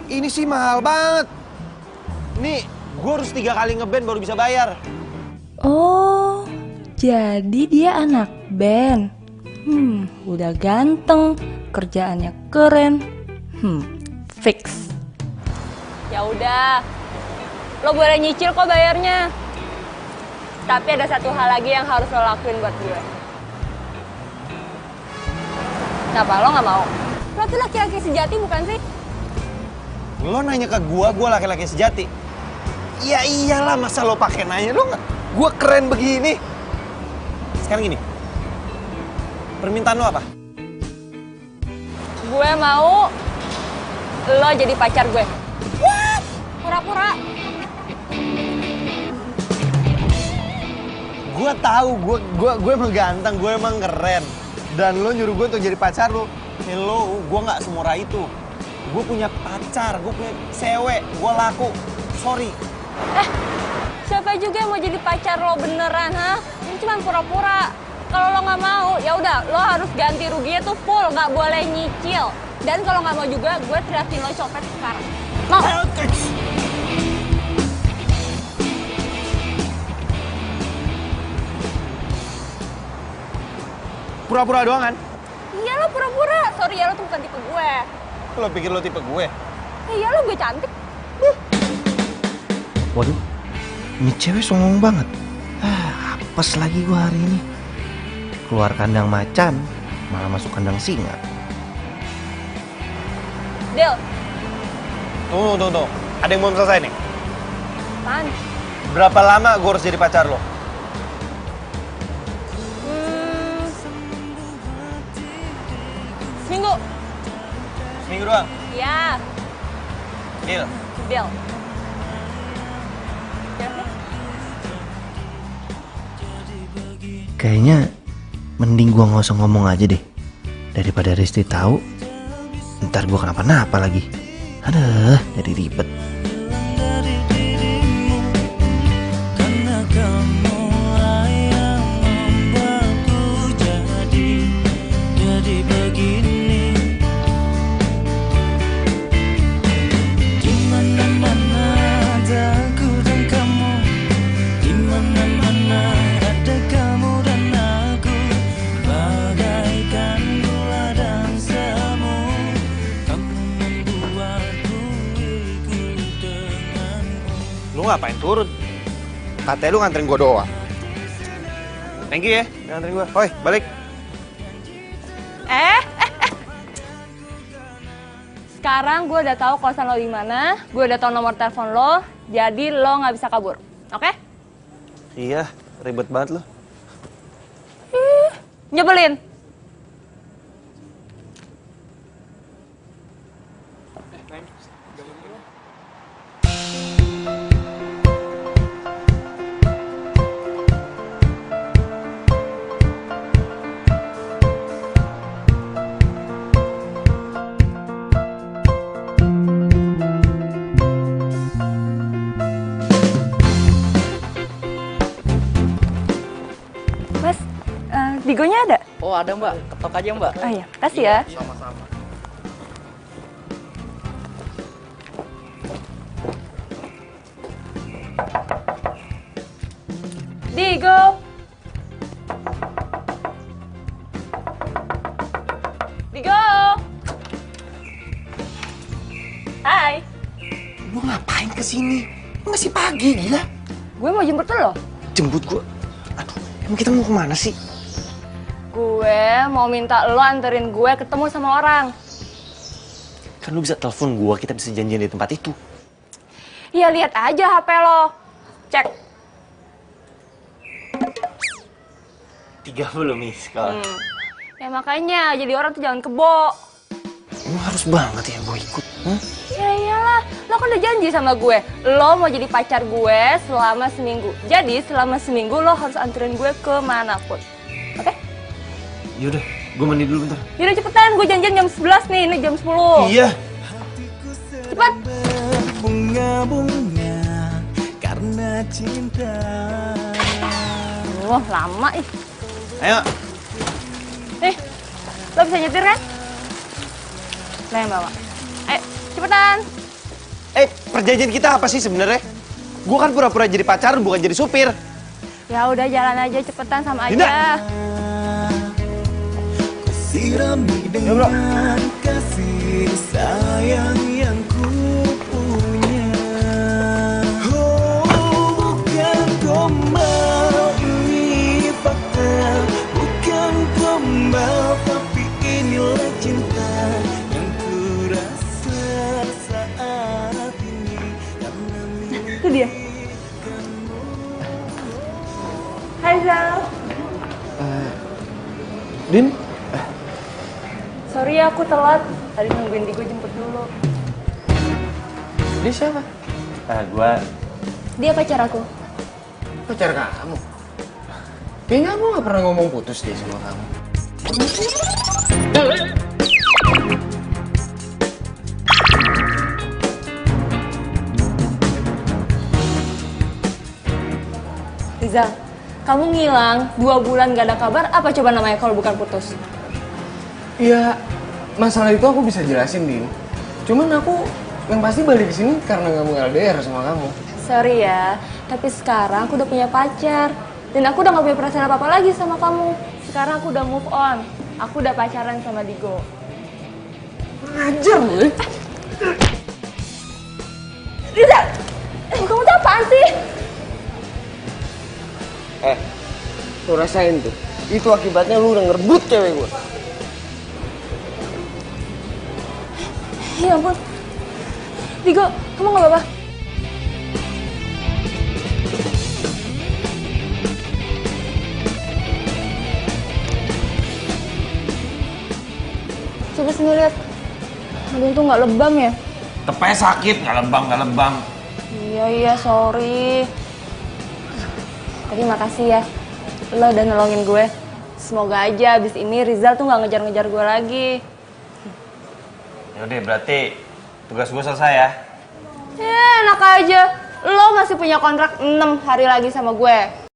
Ini sih mahal banget. Nih, gue harus 3 kali ngeband baru bisa bayar. Oh, jadi dia anak band. Udah ganteng, kerjaannya keren. Fix. Ya udah, lo boleh nyicil kok bayarnya. Tapi ada satu hal lagi yang harus lo lakuin buat gue. Kenapa lo nggak mau? Lo tuh laki-laki sejati bukan sih? Lo nanya ke gue laki-laki sejati. Ya iyalah, masa lo pakai nanya, lo nggak? Gue keren begini. Sekarang gini, permintaan lo apa? Gue mau lo jadi pacar gue. What? Pura-pura. Gue tahu, gue emang ganteng, gue emang keren. Dan lo nyuruh gue untuk jadi pacar lo. Hello, gue nggak semurah itu. Gue punya pacar, gue punya cewek, gue laku. Sorry. Siapa juga yang mau jadi pacar lo beneran, ha? Ini cuma pura-pura. Kalau lo nggak mau, ya udah, lo harus ganti ruginya tuh full, nggak boleh nyicil. Dan kalau nggak mau juga, gue teriakin lo copet sekarang. Mau? Pura-pura doang kan? Iya lo pura-pura. Sorry ya, lo tuh bukan tipe gue. Lo pikir lo tipe gue? Iya lo gue cantik. Waduh, ini cewek songong banget. Apes lagi gua hari ini. Keluar kandang macan, malah masuk kandang singa. Del, Tunggu. Ada yang belum selesai nih. apaan? Berapa lama gue harus jadi pacar lo? Seminggu. Seminggu doang? Ya, Deal. Del. Ya sih? Kayaknya mending gua nggak usah ngomong aja deh, daripada Risti tahu. Ntar gua kenapa-napa lagi. Aduh, jadi ribet. Lu ngapain turun? Katanya lu nganterin gua doang. Thank you ya, nganterin gua. Hoi, balik. Sekarang gue udah tahu kosan lo di mana, gue udah tahu nomor telepon lo, jadi lo nggak bisa kabur, oke? Iya, ribet banget lu. Nyebelin. Mas, Bigonya ada? Oh ada mbak, ketok aja mbak. Oh iya, kasih ya. Sama-sama. Digo. Digo. Hai. Lu ngapain kesini? Masih pagi, gila. Gue mau jemput lo. Jemput gua. Aduh, emang kita mau kemana sih? Gue mau minta lo anterin gue ketemu sama orang. Kan lu bisa telepon gua, kita bisa janjian di tempat itu. Ya lihat aja HP lo. Cek. 30 miss call. Ya makanya jadi orang tuh jangan kebo. Emang harus banget ya gua ikut? Ya iyalah, lo kan udah janji sama gue. Lo mau jadi pacar gue selama seminggu. Jadi selama seminggu lo harus anterin gue kemanapun. Oke? Yaudah, gua mandi dulu bentar. Yaudah cepetan, gue janjian jam 11 nih, ini jam 10. Iya. Cepet. Bunga-bunga karena cinta. Wah, lama ih. Ayo. Nih, lo bisa nyetir kan? Lo yang bawa. Ayo, cepetan. Perjanjian kita apa sih sebenarnya? Gue kan pura-pura jadi pacar, bukan jadi supir. Ya udah jalan aja cepetan sama Dinda! aja. Sirami dengan kasih sayang yang ku punya. Oh, bukan gombal, ini fakta. Bukan gombal, tapi inilah cinta yang ku rasa saat ini. Karena Itu dia. Hai Zal. Din? Sorry ya aku telat. Tadi nungguin Digo jemput dulu. Dia siapa? Dia pacar aku. Pacar kamu? Kayaknya aku gak pernah ngomong putus deh sama kamu. Rizal, kamu ngilang 2 bulan gak ada kabar, apa coba namanya kalau bukan putus? Ya, masalah itu aku bisa jelasin, Din. Cuman aku yang pasti balik ke sini karena nggak mau LDR sama kamu. Sorry ya, tapi sekarang aku udah punya pacar. Dan aku udah gak punya perasaan apa-apa lagi sama kamu. Sekarang aku udah move on. Aku udah pacaran sama Digo. Ngajar gue. Rizal, kamu tuh apaan sih? Lu rasain tuh. Itu akibatnya lu udah ngerebut cewek gue. Ya ampun. Digo, kamu gak apa-apa? Coba sini lihat. Aduh tuh nggak lebam ya? Tepanya sakit, nggak lebam. Iya, sorry. Tapi makasih ya. Lo udah nolongin gue. Semoga aja abis ini Rizal tuh nggak ngejar-ngejar gue lagi. Yaudah, berarti tugas gue selesai ya. Enak aja. Lo masih punya kontrak 6 hari lagi sama gue.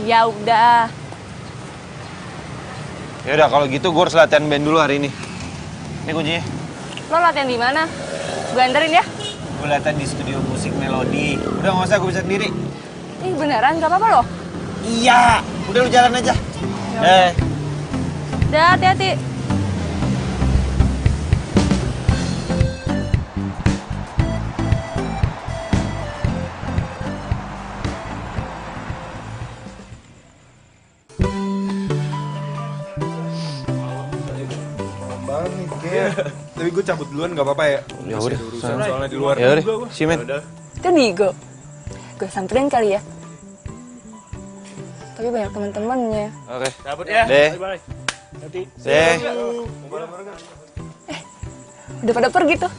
Ya udah. Ya udah kalau gitu gue harus latihan band dulu hari ini. Ini kuncinya. Lo latihan di mana? Gue anterin ya. Gue latihan di studio musik Melodi. Udah nggak usah, gue bisa sendiri. Ih beneran gak apa-apa loh. Iya, udah lu jalan aja. Udah hati-hati. Tapi gue cabut duluan nggak apa-apa ya? Ya udah, soalnya di luar. ya udah, si men. Itu Digo. Gue samperin kali ya. Tapi banyak teman-temannya. Oke. Cabut ya. Deh. Bye-bye. Deh. Udah pada pergi tuh.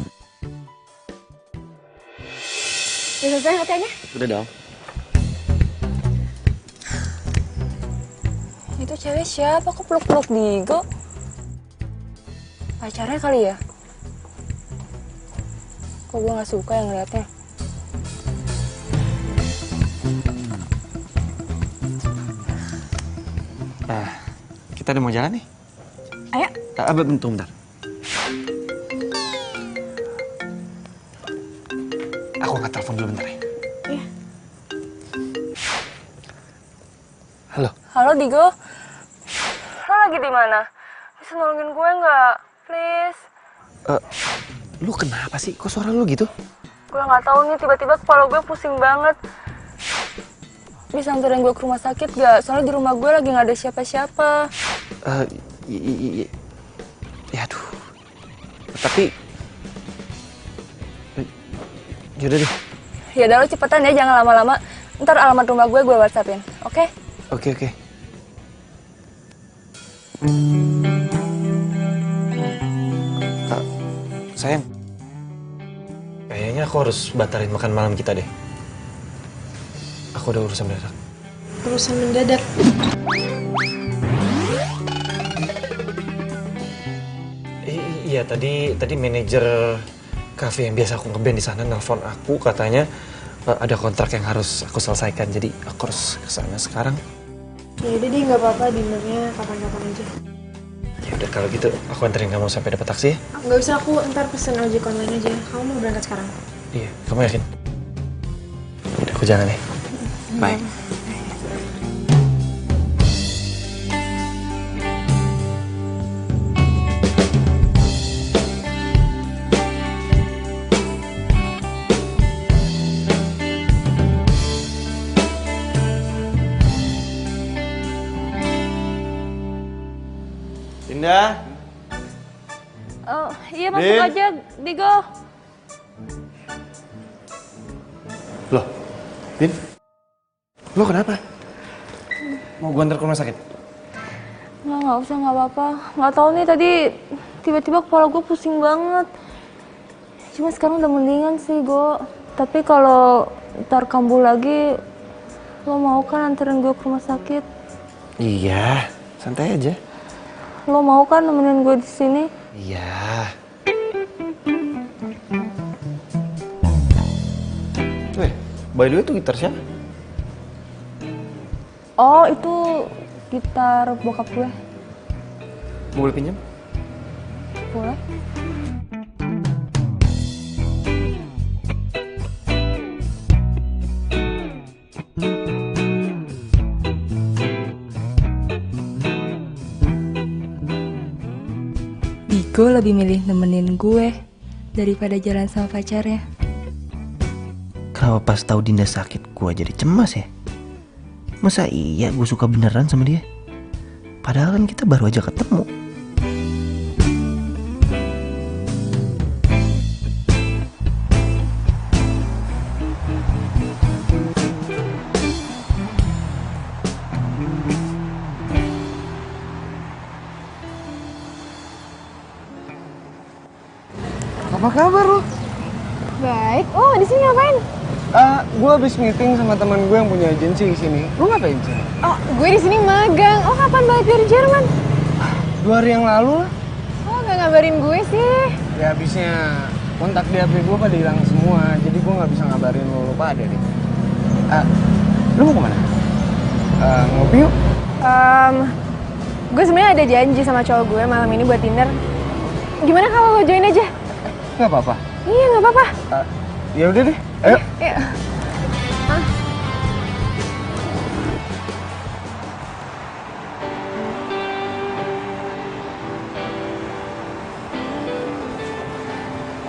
Udah selesai latihannya? Udah dong. Itu cewek siapa? Kok peluk-peluk Digo? Pacarnya kali ya? Kok gue gak suka yang ngeliatnya? Kita udah mau jalan nih. Ayo. Bentar. Aku angkat telepon dulu bentar ya. Iya. Halo. Halo Digo. Lo lagi di mana? Bisa nolongin gue nggak? Please. Lu kenapa sih? Kok suara lu gitu? Gue nggak tahu nih, tiba-tiba kepala gue pusing banget. Bisa anterin gue ke rumah sakit gak? Soalnya di rumah gue lagi nggak ada siapa-siapa. Ya aduh. Tapi yaudah deh. Ya udah lo cepetan ya, jangan lama-lama. Ntar alamat rumah gue WhatsAppin, oke? Oke. Sayang, kayaknya aku harus batalin makan malam kita deh. Aku udah urusan mendadak. Urusan mendadak. Iya, tadi manajer kafe yang biasa aku ngeband di sana nelpon aku, katanya ada kontrak yang harus aku selesaikan, jadi aku harus kesana sekarang. Ya udah deh, nggak apa-apa, dinernya kapan-kapan aja. Ya udah kalau gitu aku anterin kamu sampai dapat taksi ya. Nggak usah, aku ntar pesen ojek online aja. Kamu mau berangkat sekarang? Iya, kamu yakin? Udah, aku jalan ya. Bye. Dinda. Oh, iya masuk Din. aja, Digo. Loh, Din? Lo kenapa? Mau gue antar ke rumah sakit? Nggak usah, nggak apa-apa. Nggak tahu nih, tadi tiba-tiba kepala gue pusing banget. Cuma sekarang udah mendingan sih, Go. Tapi kalau ntar kambuh lagi, lo mau kan anterin gue ke rumah sakit? Iya, santai aja. Lo mau kan nemenin gue di sini? Iya. By the way, itu gitar siapa? Oh, itu gitar bokap gue. Boleh pinjam? Boleh. Digo lebih milih nemenin gue daripada jalan sama pacarnya. Kenapa pas tahu Dinda sakit gue jadi cemas ya? Masa iya gue suka beneran sama dia? Padahal kan kita baru aja ketemu. Apa kabar lu? Baik. Oh, di sini ngapain? Gue habis meeting sama teman gue yang punya agensi di sini. Lu ngapain sih? Oh, gue di sini magang. Oh, kapan balik dari Jerman? 2 hari yang lalu lah. Oh, nggak ngabarin gue sih. Ya habisnya kontak di HP gue pada hilang semua. Jadi gue nggak bisa ngabarin lu pada deh. Lu mau kemana? Ngopi yuk. Gue sebenarnya ada janji sama cowok gue malam ini buat dinner. Gimana kalau lo join aja? Nggak apa-apa. Iya, nggak apa-apa. Ya udah deh. Ayo. Iya.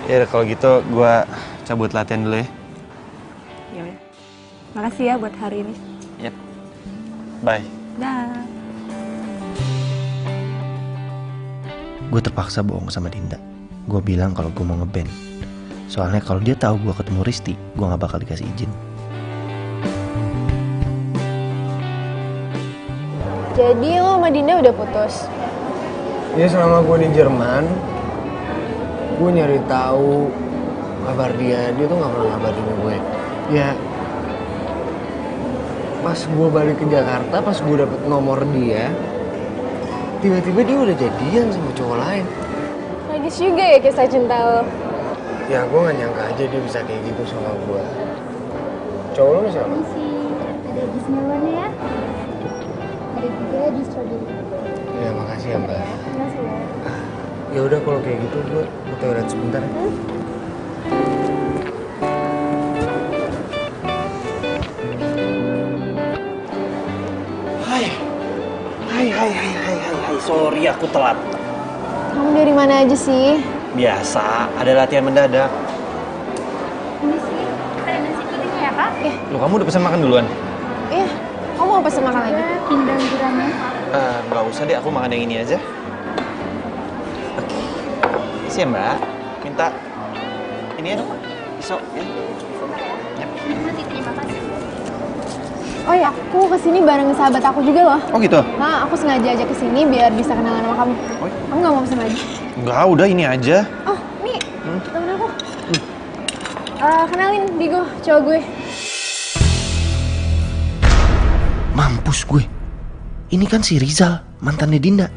Ya kalau gitu gue cabut latihan dulu ya. Ya udah. Makasih ya buat hari ini. Yep. Bye. Dah. Gue terpaksa bohong sama Dinda. Gue bilang kalau gue mau ngeband. Soalnya kalau dia tahu gue ketemu Risti, gue nggak bakal dikasih izin. Jadi lo sama Dinda udah putus? Ya selama gue di Jerman, gue nyari tahu kabar dia tuh nggak pernah ngabarin gue. Ya, pas gue balik ke Jakarta, pas gue dapet nomor dia, tiba-tiba dia udah jadian sama cowok lain. Tragis juga ya kisah cinta lo. Ya gue gak nyangka aja dia bisa kayak gitu sama gue. Cowok lo siapa? Ada di semuanya ya. Ada juga di strawberry. Ya makasih ya mbak. Makasih ya. Ya udah kalau kayak gitu gue ke toilet sebentar. Hai, sorry aku telat. Kamu dari mana aja sih? Biasa, ada latihan mendadak. Ini sih, ada nasi putihnya ya kak? Loh, kamu udah pesan makan duluan? Iya, kamu mau pesen makan lagi? Pindang gurame. Nggak usah deh, aku makan yang ini aja. Oke. Isi ya mbak, minta ini ya dong, pisau ya. Nanti terima kasih. Oh ya, aku kesini bareng sahabat aku juga loh. Oh gitu? Nah, aku sengaja aja kesini biar bisa kenalan sama kamu. Kamu nggak mau pesen lagi? Enggak, udah ini aja. Oh, nih, temen aku. Kenalin, Digo, cowok gue. Mampus gue. Ini kan si Rizal, mantannya Dinda.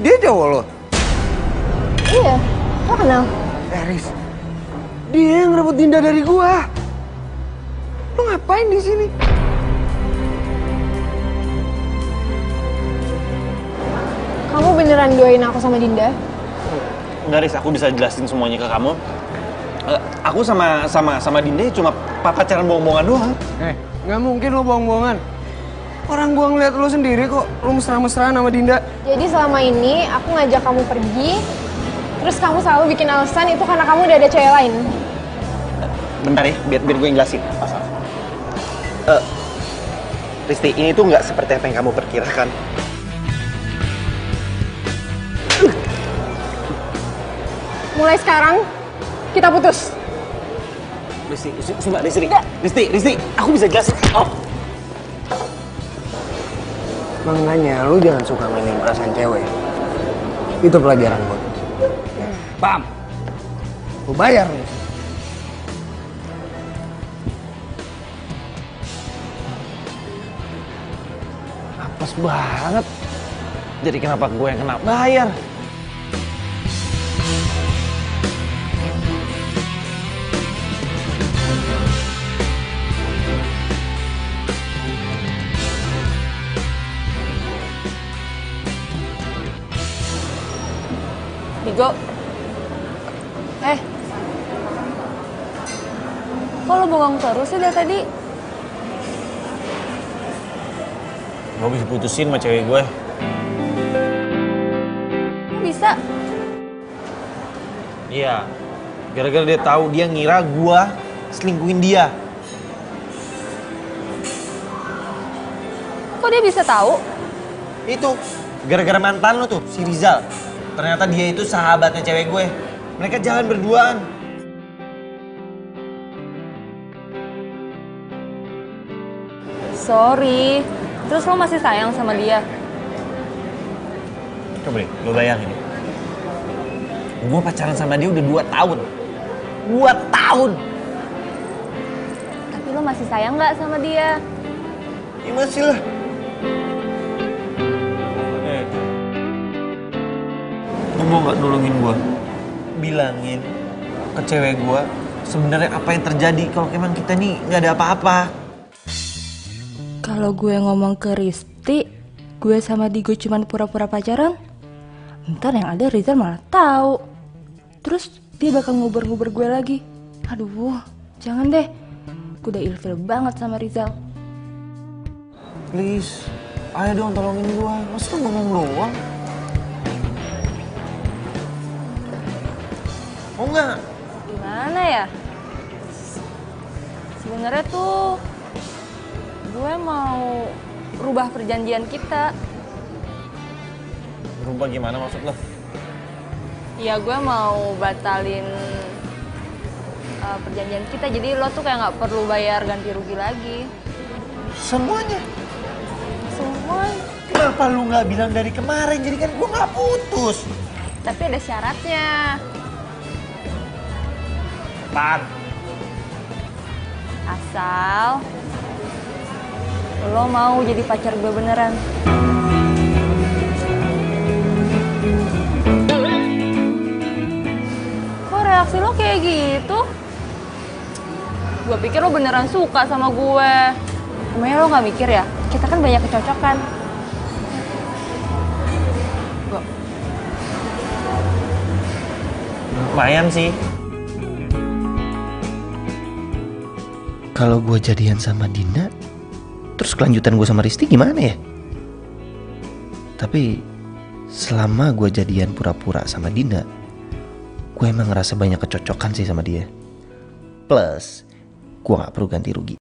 Dia cowok lo? Iya, lo kenal? Riz, dia yang ngerebut Dinda dari gua. Lo ngapain di sini? Kamu beneran doain aku sama Dinda? Enggak, Riz, aku bisa jelasin semuanya ke kamu. Aku sama Dinda cuma pacaran bohong-bohongan doang. Nggak mungkin lo bohong-bohongan. Orang gua ngeliat lo sendiri kok, lo mesra-mesraan sama Dinda. Jadi selama ini aku ngajak kamu pergi, terus kamu selalu bikin alasan itu karena kamu udah ada cewek lain. Bentar ya, biar gue jelasin. Risti, ini tuh nggak seperti apa yang kamu perkirakan. Mulai sekarang, kita putus. Risti, sumpah, Risti, aku bisa jelasin. Oh. Makanya lu jangan suka mainin perasaan cewek. Itu pelajaran buat lu. Paham? Lu bayar nih. Apes banget. Jadi kenapa gue yang kena bayar? Digo. Kok lo bengong terus sih dari tadi? Gue habis putusin sama cewek gue. Kok bisa? Iya. Gara-gara dia tahu, dia ngira gue selingkuhin dia. Kok dia bisa tahu? Itu gara-gara mantan lo tuh, si Rizal. Ternyata dia itu sahabatnya cewek gue. Mereka jalan berduaan. Sorry. Terus lo masih sayang sama dia? Coba deh, lo bayangin. Gue pacaran sama dia udah 2 tahun. 2 tahun! Tapi lo masih sayang nggak sama dia? Ya masih lah. Lo mau gak nolongin gue? Bilangin ke cewek gue, sebenarnya apa yang terjadi kalau emang kita nih nggak ada apa-apa. Kalau gue ngomong ke Risti, gue sama Digo cuman pura-pura pacaran, ntar yang ada Rizal malah tahu. Terus dia bakal nguber-nguber gue lagi. Aduh, jangan deh. Gue udah ilfil banget sama Rizal. Please, ayo dong tolongin gue. Masa lu bengong doang? Mau nggak? Gimana ya? Sebenarnya tuh gue mau rubah perjanjian kita. Berubah gimana maksud lo? Ya gue mau batalin perjanjian kita. Jadi lo tuh kayak nggak perlu bayar ganti rugi lagi. Semuanya? Semuanya. Kenapa lu nggak bilang dari kemarin? Jadi kan gue nggak putus. Tapi ada syaratnya. Pan. Asal lo mau jadi pacar gue beneran. Kok reaksi lo kayak gitu? Gue pikir lo beneran suka sama gue. Emangnya lo gak mikir ya? Kita kan banyak kecocokan. Lumayan sih. Kalau gue jadian sama Dinda, terus kelanjutan gue sama Risti gimana ya? Tapi selama gue jadian pura-pura sama Dinda, gue emang ngerasa banyak kecocokan sih sama dia. Plus, gue gak perlu ganti rugi.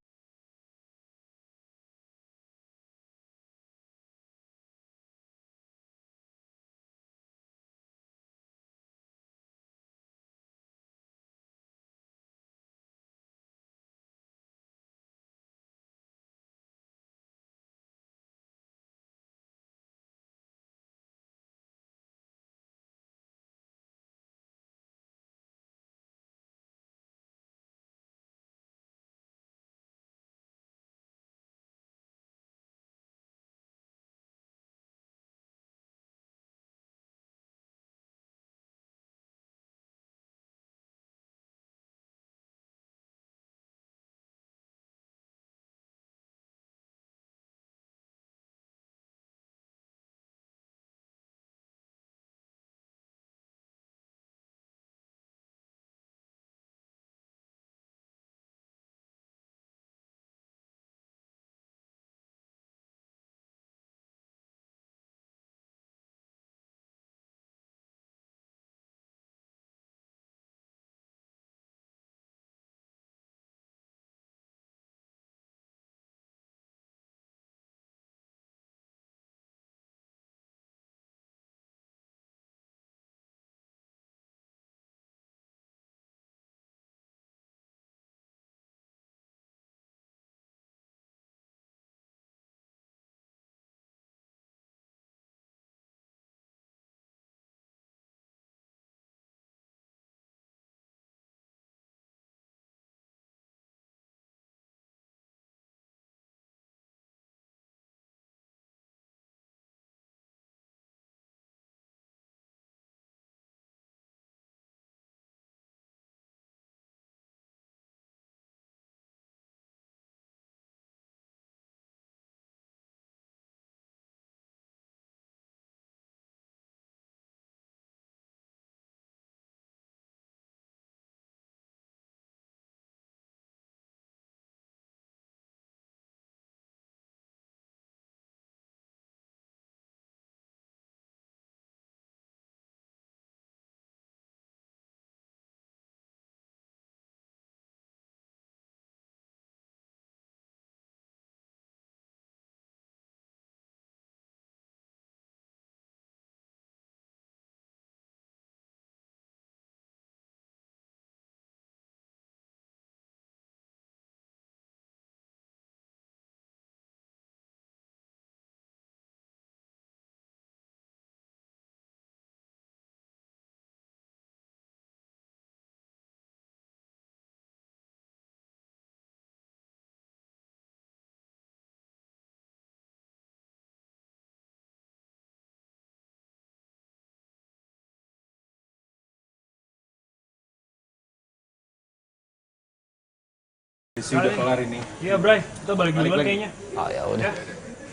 Udah kelar ini. Iya, Bray. Kita balik duluan kayaknya. Oh ya udah.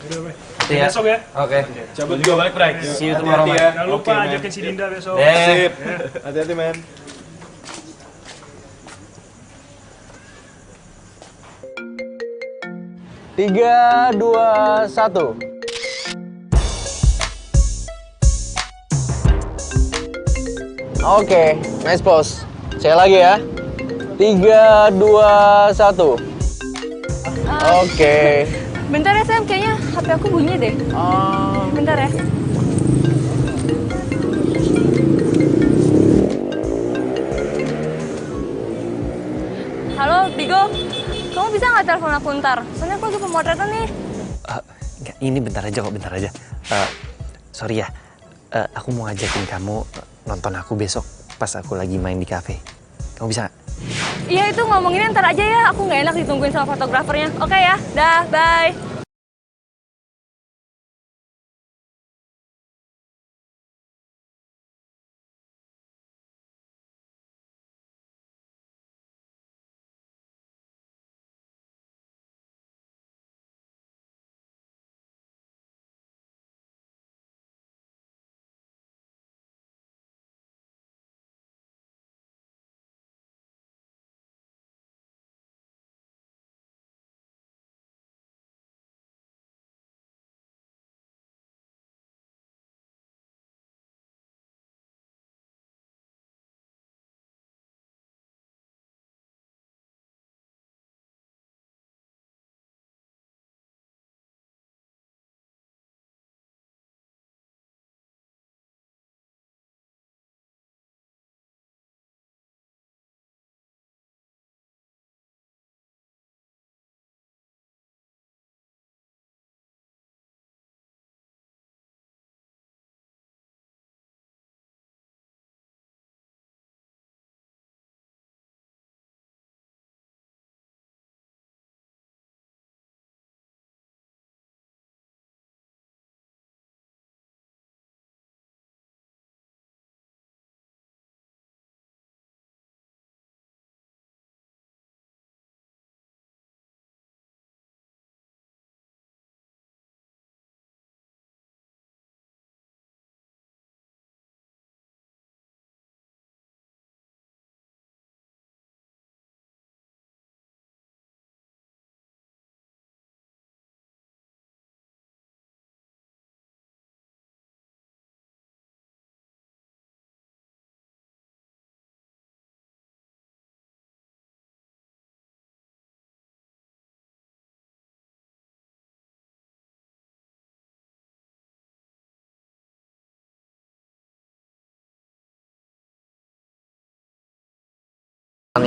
Udah, Bray. Iya. Besok ya. Oke. Cabut juga balik, Bray. See you tomorrow, Hati-hati man. ya. Jangan lupa Oke, man. ajakin si Dinda besok. Sip. Hati-hati, men. Tiga, dua, satu. Oke, nice pose. Saya lagi ya. 3, 2, 1. Oke. Bentar ya Sam, kayaknya HP aku bunyi deh. Bentar ya. Halo, Digo. Kamu bisa nggak telepon aku ntar? Soalnya aku lagi pemotretan nih. Enggak, ini bentar aja kok, bentar aja. Sorry ya, aku mau ngajakin kamu nonton aku besok pas aku lagi main di cafe. Kamu bisa nggak? Iya, itu ngomonginnya ntar aja ya. Aku nggak enak ditungguin sama fotografernya. Oke ya, dah, bye.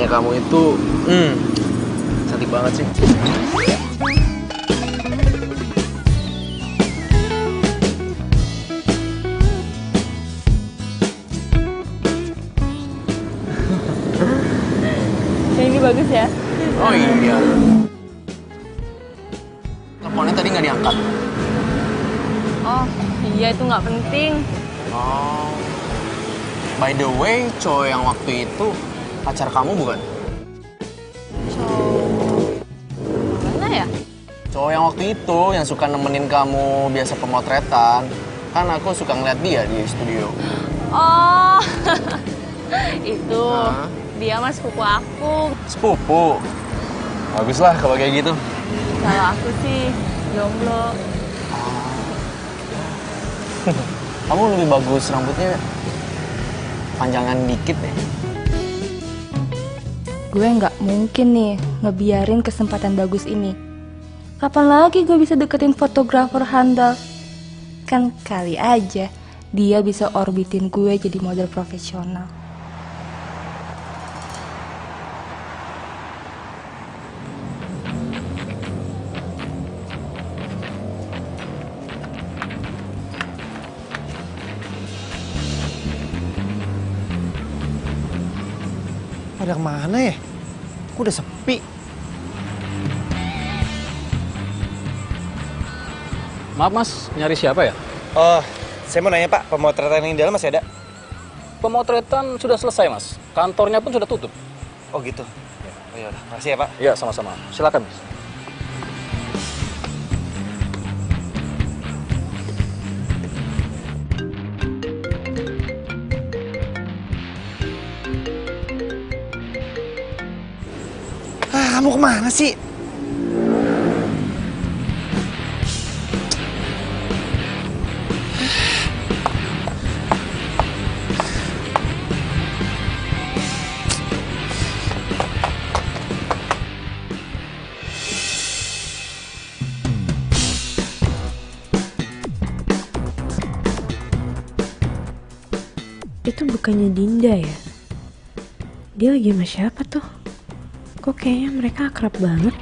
Kamu itu, cantik banget sih. Yang ini bagus ya. Oh iya. Teleponnya tadi nggak diangkat. Oh, iya itu nggak penting. Oh. By the way, cowok yang waktu itu pacar kamu bukan? Mana ya? Cowok yang waktu itu yang suka nemenin kamu biasa pemotretan. Kan aku suka ngeliat dia di studio. Oh, itu dia mas sepupu aku. Sepupu? Bagus lah kalau kayak gitu. Kalau aku sih jomblo. Kamu lebih bagus rambutnya panjangan dikit deh. Gue nggak mungkin nih ngebiarin kesempatan bagus ini. Kapan lagi gue bisa deketin fotografer handal? Kan kali aja dia bisa orbitin gue jadi model profesional. Pada kemana ya? Kok udah sepi? Maaf mas, nyari siapa ya? Oh, saya mau nanya Pak, pemotretan yang di dalam masih ada? Pemotretan sudah selesai mas, kantornya pun sudah tutup. Oh gitu? ya udah, makasih ya Pak. Iya, sama-sama. Silakan. Kamu kemana sih? Itu bukannya Dinda ya? Dia lagi sama siapa tuh? Kok kayaknya mereka akrab banget?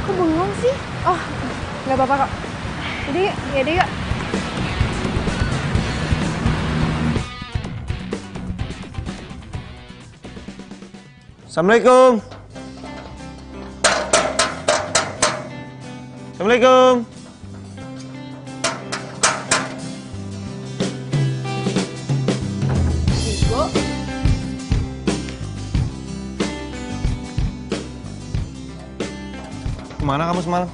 Kok bengong sih? Oh, nggak apa-apa kok. Yaudah yuk. Assalamualaikum. Assalamualaikum. Kemana kamu semalam?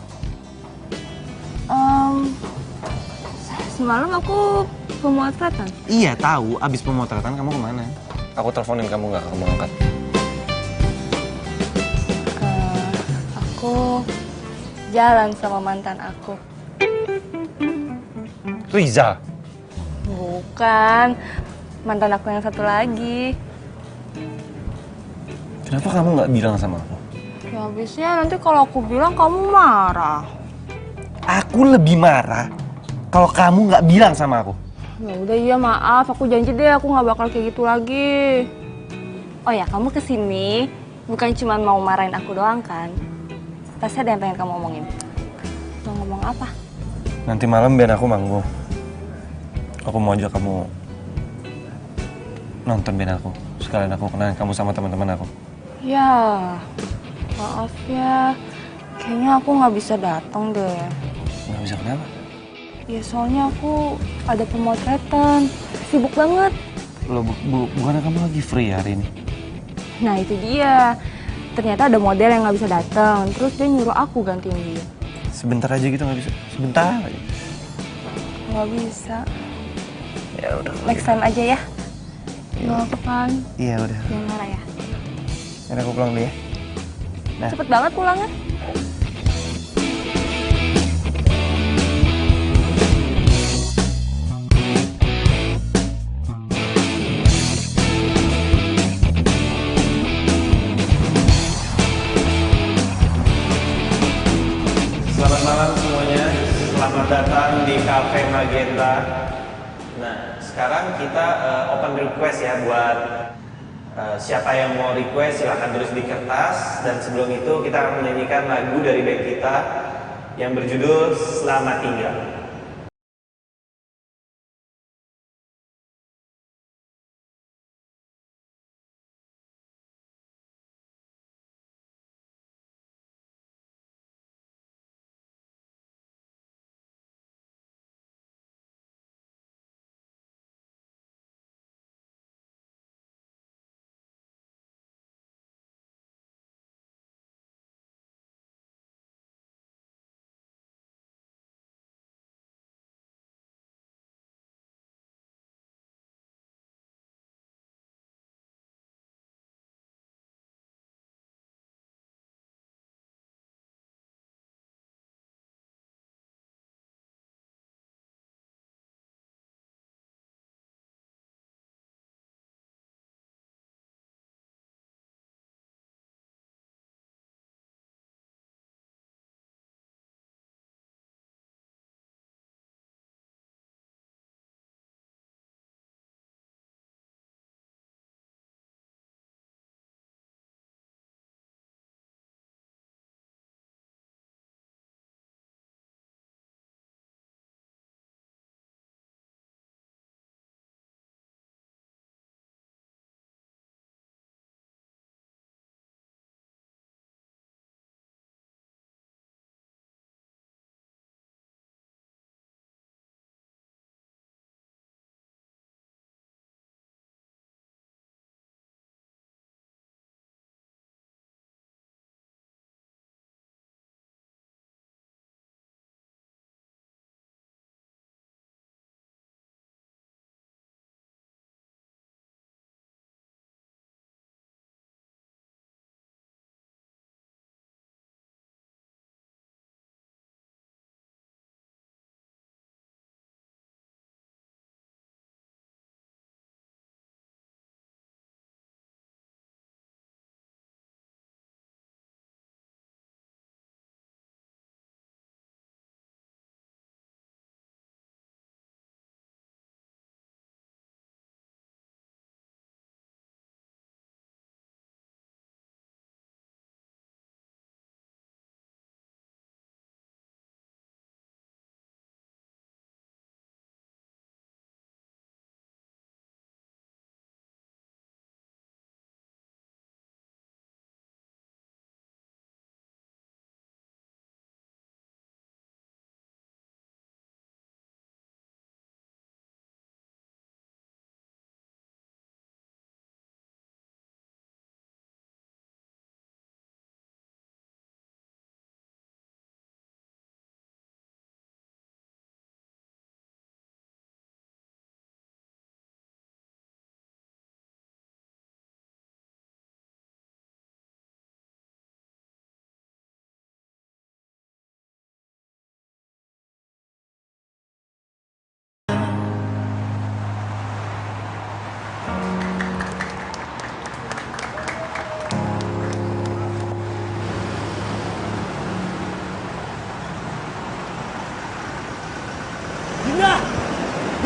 Semalam aku pemotretan. Iya tahu, abis pemotretan kamu kemana? Aku teleponin kamu nggak, kamu angkat. Aku jalan sama mantan aku. Riza? Bukan, mantan aku yang satu lagi. Kenapa kamu nggak bilang sama aku? Ya habisnya nanti kalau aku bilang kamu marah. Aku lebih marah kalau kamu nggak bilang sama aku. Ya udah iya maaf, aku janji deh aku nggak bakal kayak gitu lagi. Oh ya, kamu kesini bukan cuma mau marahin aku doang kan? Pasti ada yang pengen kamu omongin. Mau ngomong apa? Nanti malam biar aku manggung. Aku mau ajak kamu nonton band aku. Sekalian aku kenalin kamu sama teman-teman aku. Ya, maaf ya. Kayaknya aku nggak bisa datang deh. Nggak bisa kenapa? Ya soalnya aku ada pemotretan. Sibuk banget. Loh, bukannya kamu lagi free hari ini? Nah itu dia. Ternyata ada model yang nggak bisa datang. Terus dia nyuruh aku gantiin dia. Sebentar aja gitu nggak bisa? Sebentar aja. Nggak bisa. Ya udah. Next time aja ya. Nggak apa kan? Iya udah. Jangan marah ya. Yaudah aku pulang dulu ya. Nah. Cepet banget pulangnya. Selamat malam semuanya. Selamat datang di Cafe Magenta. Nah, sekarang kita open request ya buat siapa yang mau request silahkan tulis di kertas. Dan sebelum itu kita akan menyanyikan lagu dari band kita yang berjudul Selamat Tinggal.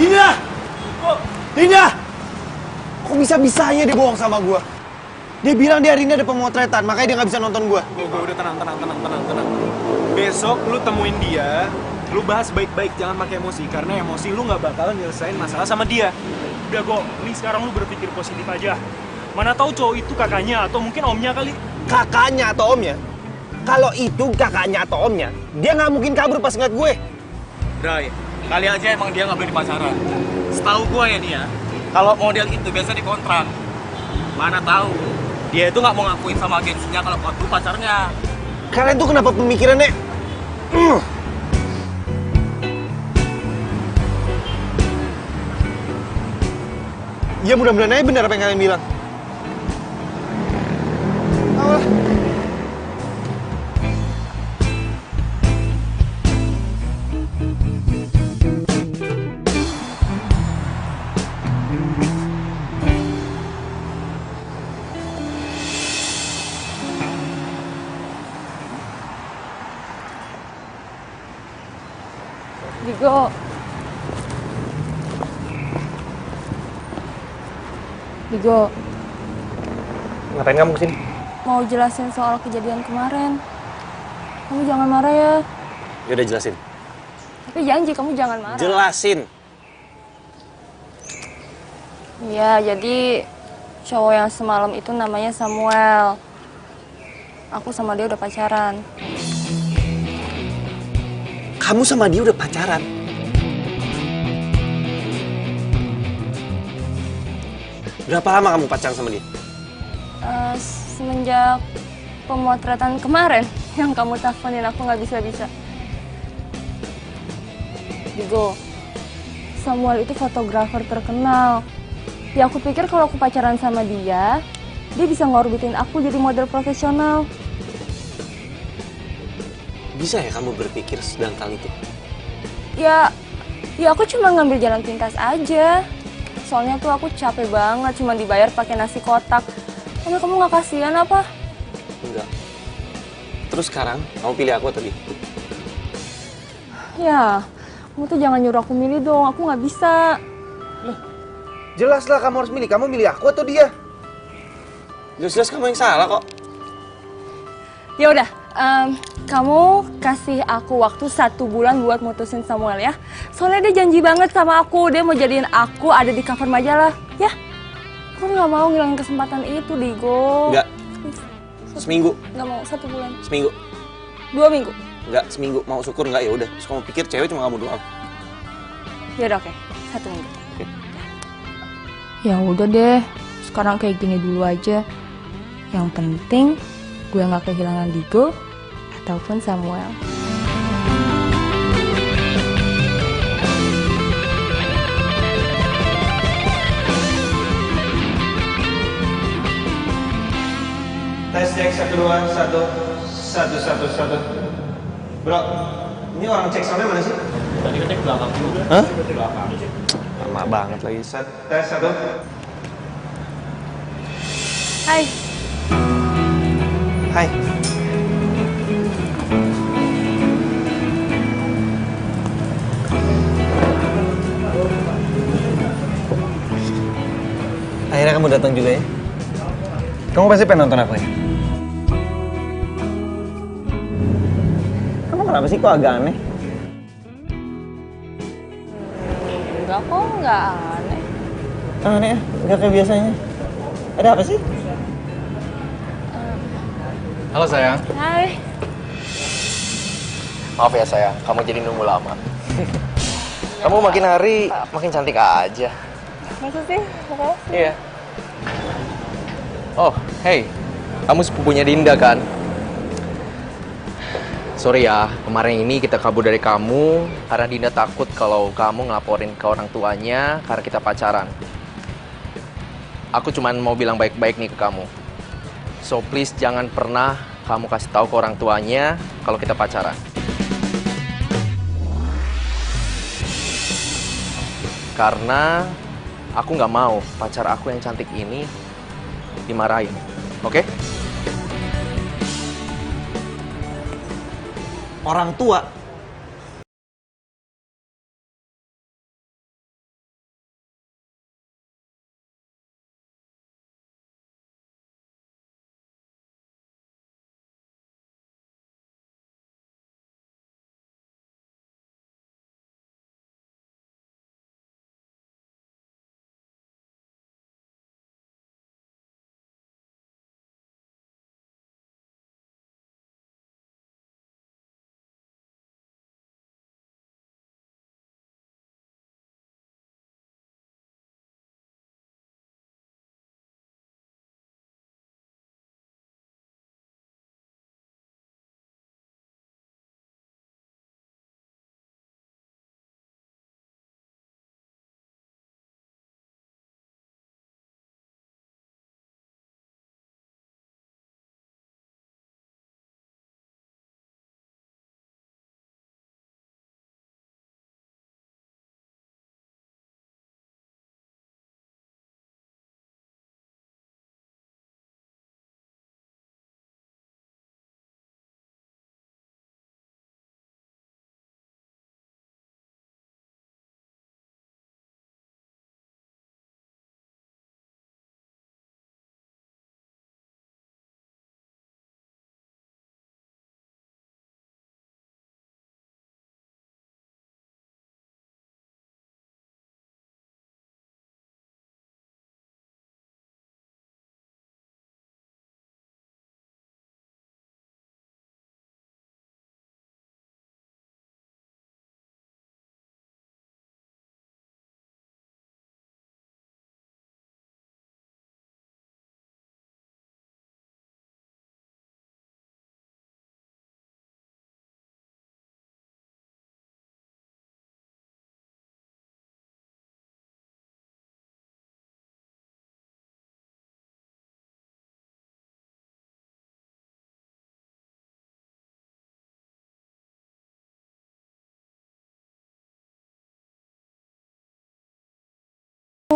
Dinda! Dinda! Kok bisa-bisanya dia bohong sama gua? Dia bilang dia hari ini ada pemotretan, makanya dia nggak bisa nonton gua. Udah tenang. Besok lu temuin dia, lu bahas baik-baik, jangan pakai emosi. Karena emosi lu nggak bakalan nyelesain masalah sama dia. Udah Go, ini sekarang lu berpikir positif aja. Mana tahu cowok itu kakaknya atau mungkin omnya kali. Kakaknya atau omnya? Kalau itu kakaknya atau omnya, dia nggak mungkin kabur pas ngeliat gue. Bray, kali aja emang dia nggak boleh pacaran. Setahu gue ya nih ya, kalau model itu biasa dikontrak. Mana tahu, dia itu nggak mau ngakuin sama agensinya kalau aku pacarnya. Kalian tuh kenapa pemikirannya? Ya mudah-mudahan aja benar apa yang kalian bilang. Alah. Digo. Digo, Ngapain kamu kesini? mau jelasin soal kejadian kemarin. Kamu jangan marah ya. Ya udah jelasin. Tapi janji kamu jangan marah. Jelasin. Iya, jadi cowok yang semalam itu namanya Samuel. Aku sama dia udah pacaran. Kamu sama dia udah pacaran? Berapa lama kamu pacaran sama dia? Semenjak pemotretan kemarin yang kamu teleponin aku nggak bisa-bisa. Digo, Samuel itu fotografer terkenal. Ya aku pikir kalau aku pacaran sama dia bisa ngorbitin aku jadi model profesional. Bisa ya kamu berpikir sedangkal itu? Ya aku cuma ngambil jalan pintas aja. Soalnya tuh aku capek banget cuma dibayar pakai nasi kotak. Kamu nggak kasihan apa? Enggak. Terus sekarang kamu pilih aku atau dia? Ya, kamu tuh jangan nyuruh aku milih dong. Aku nggak bisa. Jelaslah kamu harus milih. Kamu milih aku atau dia? Jelas-jelas kamu yang salah kok. Ya udah, kamu kasih aku waktu 1 bulan buat mutusin Samuel ya. Soalnya dia janji banget sama aku, dia mau jadiin aku ada di cover majalah, ya. Aku nggak mau ngilangin kesempatan itu, Digo. Enggak. Seminggu. Nggak mau, 1 bulan. Seminggu. 2 minggu. Enggak, seminggu. Mau syukur enggak ya udah. Terus kamu pikir cewek cuma kamu doang. Ya udah oke, 1 minggu. Oke. Ya udah deh, sekarang kayak gini dulu aja. Yang penting gue nggak kehilangan Digo ataupun Samuel. Tes cek 1 2 1 1 1 1. Bro, ini orang cek soundnya mana sih? Tadi kan cek belakang juga. Hah? Cek belakang. Lama banget lagi. Tes 1. Hai. Hai. Akhirnya kamu datang juga ya? Kamu pasti pengen nonton aku ya? Kamu kenapa sih kok agak aneh? Enggak kok, nggak aneh. Aneh ya? Nggak kayak biasanya. Ada apa sih? Halo sayang. Hai. Maaf ya sayang, kamu jadi nunggu lama. Kamu makin hari makin cantik aja. Masa sih? Makasih. Iya. Oh, hey, kamu sepupunya Dinda kan? Sorry ya, kemarin ini kita kabur dari kamu karena Dinda takut kalau kamu ngelaporin ke orang tuanya karena kita pacaran. Aku cuman mau bilang baik-baik nih ke kamu. So please jangan pernah kamu kasih tahu ke orang tuanya kalau kita pacaran. Karena aku nggak mau pacar aku yang cantik ini dimarahin, oke? Orang tua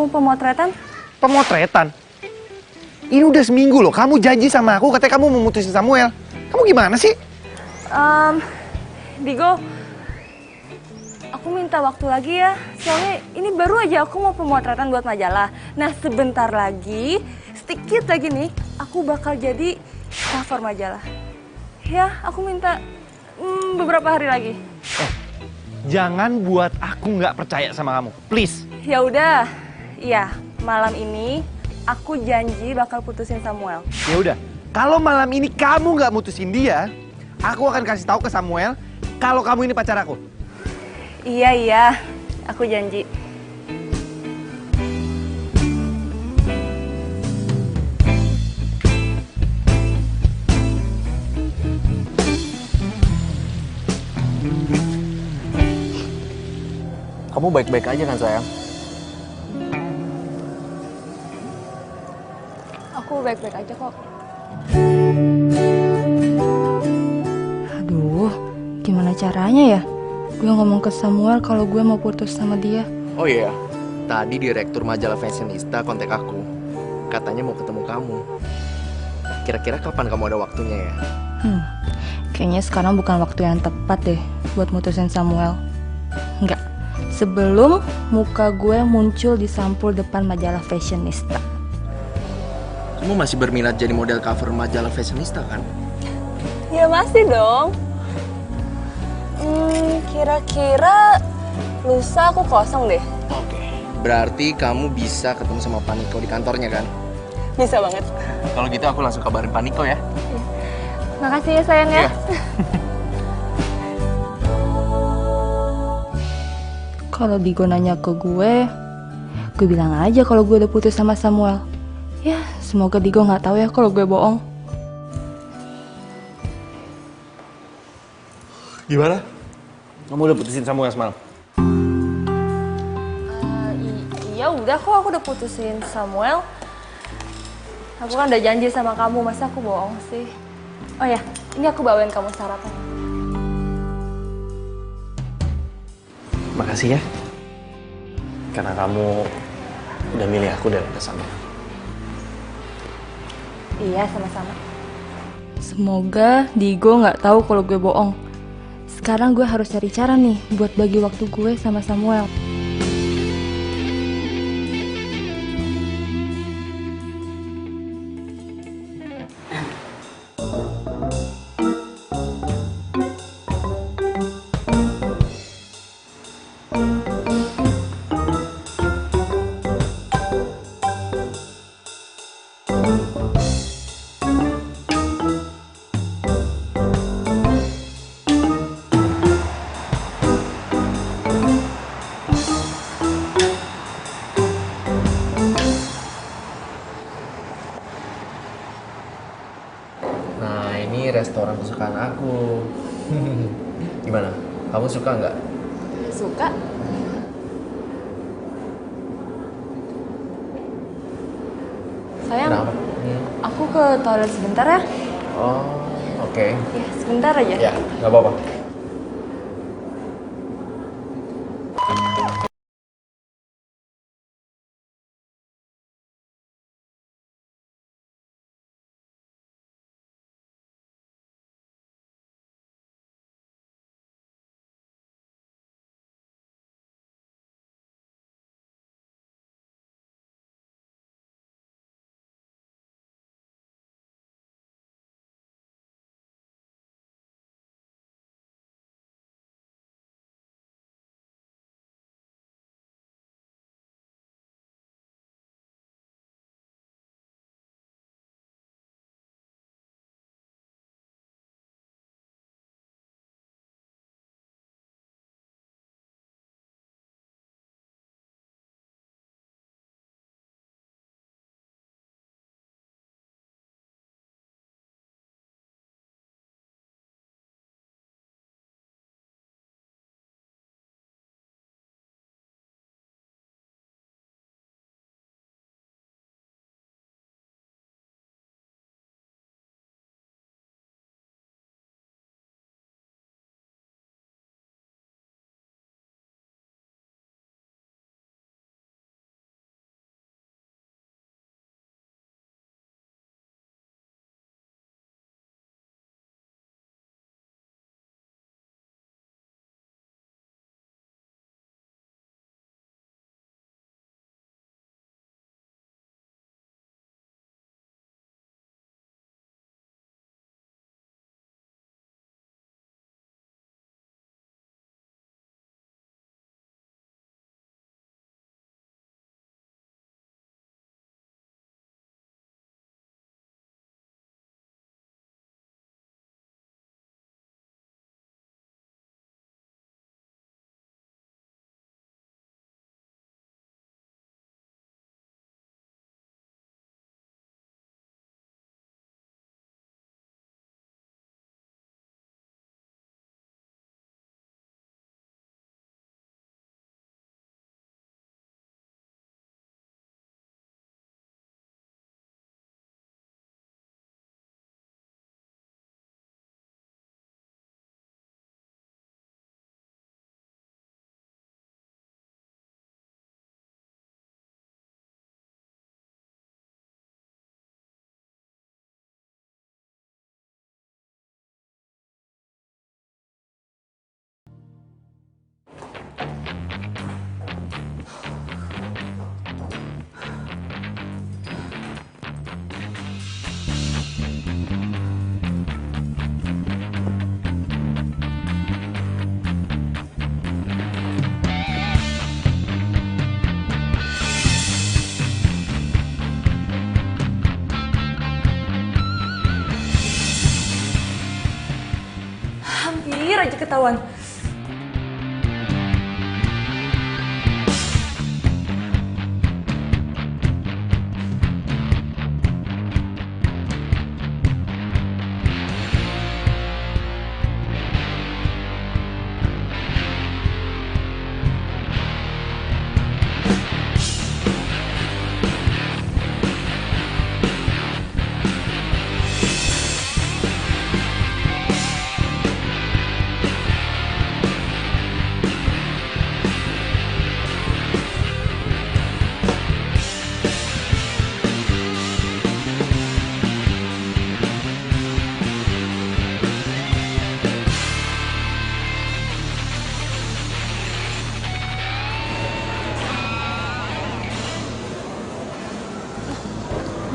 mau pemotretan? Pemotretan? Ini udah seminggu loh, kamu janji sama aku katanya kamu mau mutusin Samuel. Kamu gimana sih? Digo, aku minta waktu lagi ya. Soalnya ini baru aja aku mau pemotretan buat majalah. Nah sebentar lagi, sedikit lagi nih, aku bakal jadi cover majalah. Ya, aku minta beberapa hari lagi. Jangan buat aku nggak percaya sama kamu, please. Ya udah, iya malam ini aku janji bakal putusin Samuel. Ya udah, kalau malam ini kamu nggak mutusin dia, aku akan kasih tahu ke Samuel kalau kamu ini pacar aku. Iya, aku janji. Kamu baik-baik aja kan sayang? Aku baik-baik aja kok. Aduh, gimana caranya ya? Gue ngomong ke Samuel kalau gue mau putus sama dia. Oh iya, tadi direktur majalah Fashionista kontak aku. Katanya mau ketemu kamu. Kira-kira kapan kamu ada waktunya ya? Kayaknya sekarang bukan waktu yang tepat deh buat mutusin Samuel. Enggak, sebelum muka gue muncul di sampul depan majalah Fashionista. Kamu masih berminat jadi model cover majalah Fashionista kan? Ya masih dong. Kira-kira lusa aku kosong deh. Oke. Berarti kamu bisa ketemu sama Paniko di kantornya kan? Bisa banget. Kalau gitu aku langsung kabarin Paniko ya. Makasih ya sayang ya. Kalau Digo nanya ke gue bilang aja kalau gue udah putus sama Samuel. Ya, semoga Digo nggak tahu ya kalau gue bohong. Gimana? Kamu udah putusin Samuel semalam? Iya udah kok, aku udah putusin Samuel. Aku kan udah janji sama kamu, masa aku bohong sih? Oh ya, ini aku bawain kamu sarapan. Makasih ya. Karena kamu udah milih aku daripada Samuel. Iya, sama-sama. Semoga Digo nggak tahu kalau gue bohong. Sekarang gue harus cari cara nih buat bagi waktu gue sama Samuel. Nah, ini restoran kesukaan aku. Gimana? Kamu suka nggak? Suka? Sayang, Kenapa? aku ke toilet sebentar ya. Oh, oke. Ya, sebentar aja. Ya, nggak apa-apa. ketahuan.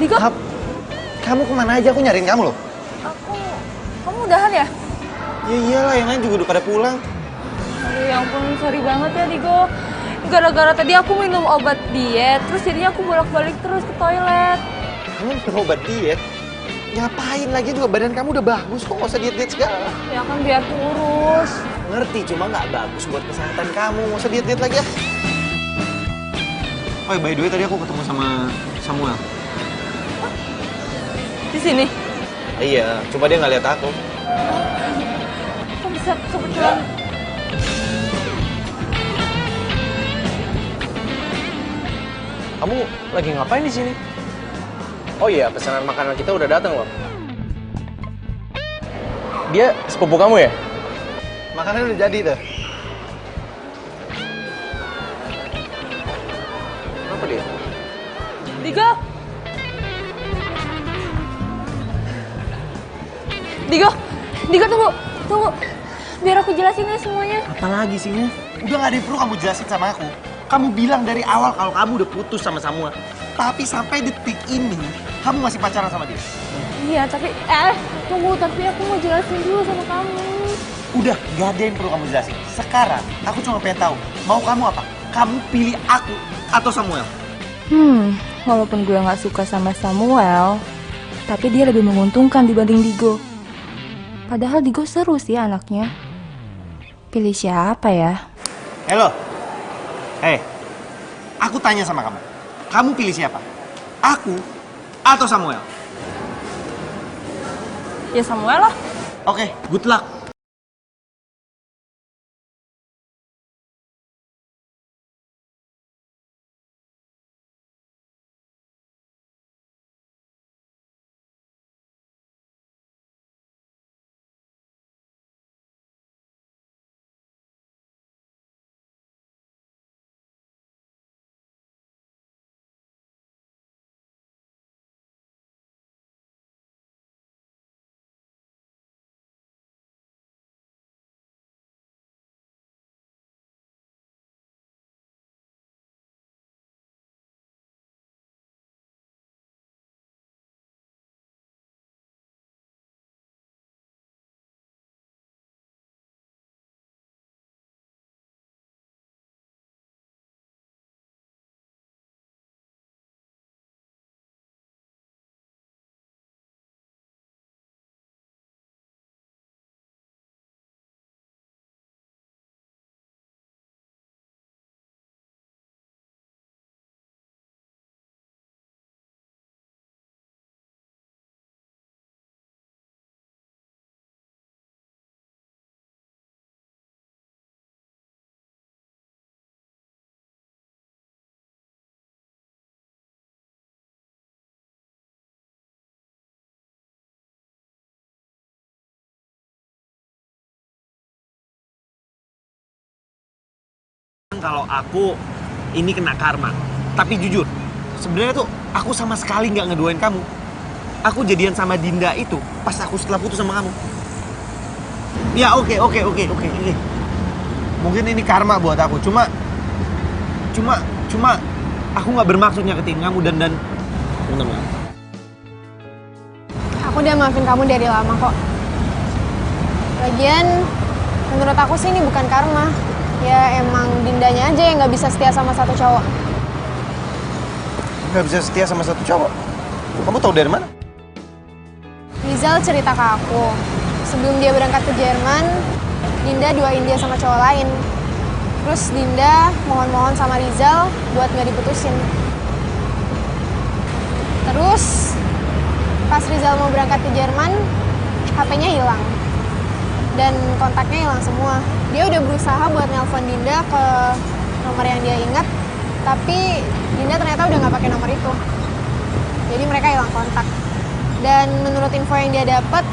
Digo? Kamu kemana aja? Aku nyariin kamu loh. Kamu udahan ya? Ya iyalah, yang lain juga udah pada pulang. Aduh ya ampun, sorry banget ya Digo. Gara-gara tadi aku minum obat diet, terus jadinya aku bolak-balik terus ke toilet. Kamu minum obat diet? Ngapain lagi juga, badan kamu udah bagus kok, nggak usah diet-diet segala. Ya kan biar kurus. Ngerti, cuma nggak bagus buat kesehatan kamu, nggak usah diet-diet lagi ya. Oh, by the way tadi aku ketemu sama Samuel. Di sini? Iya, cuma dia nggak lihat aku. Kok bisa kebetulan? Kamu lagi ngapain di sini? Oh iya, pesanan makanan kita udah datang loh. Dia sepupu kamu ya? Makanan udah jadi tuh. Apa dia? Digo! Digo tunggu. Biar aku jelasin ya semuanya. Apalagi sih, udah nggak ada yang perlu kamu jelasin sama aku. Kamu bilang dari awal kalau kamu udah putus sama Samuel. Tapi sampai detik ini, kamu masih pacaran sama dia. Iya, tapi tapi aku mau jelasin dulu sama kamu. Udah, gak ada yang perlu kamu jelasin. Sekarang, aku cuma pengen tahu, mau kamu apa? Kamu pilih aku atau Samuel? Walaupun gue nggak suka sama Samuel, tapi dia lebih menguntungkan dibanding Digo. Padahal Digo seru sih anaknya. Pilih siapa ya? Halo. Aku tanya sama kamu. Kamu pilih siapa? Aku atau Samuel? Ya Samuel lah. Oke, good luck. Kalau aku ini kena karma. Tapi jujur, sebenarnya tuh aku sama sekali nggak ngeduain kamu. Aku jadian sama Dinda itu pas aku setelah putus sama kamu. Ya oke. Mungkin ini karma buat aku. Cuma aku nggak bermaksud nyakitin kamu dan bener. Aku udah maafin kamu dari lama kok. Lagian, menurut aku sih ini bukan karma. Ya emang Dindanya aja yang nggak bisa setia sama satu cowok. Nggak bisa setia sama satu cowok? Kamu tahu dari mana? Rizal cerita ke aku, sebelum dia berangkat ke Jerman, Dinda duain dia sama cowok lain. Terus Dinda mohon-mohon sama Rizal buat nggak diputusin. Terus pas Rizal mau berangkat ke Jerman, HP-nya hilang. Dan kontaknya hilang semua. Dia udah berusaha buat nelpon Dinda ke nomor yang dia ingat, tapi Dinda ternyata udah nggak pakai nomor itu. Jadi mereka hilang kontak. Dan menurut info yang dia dapet,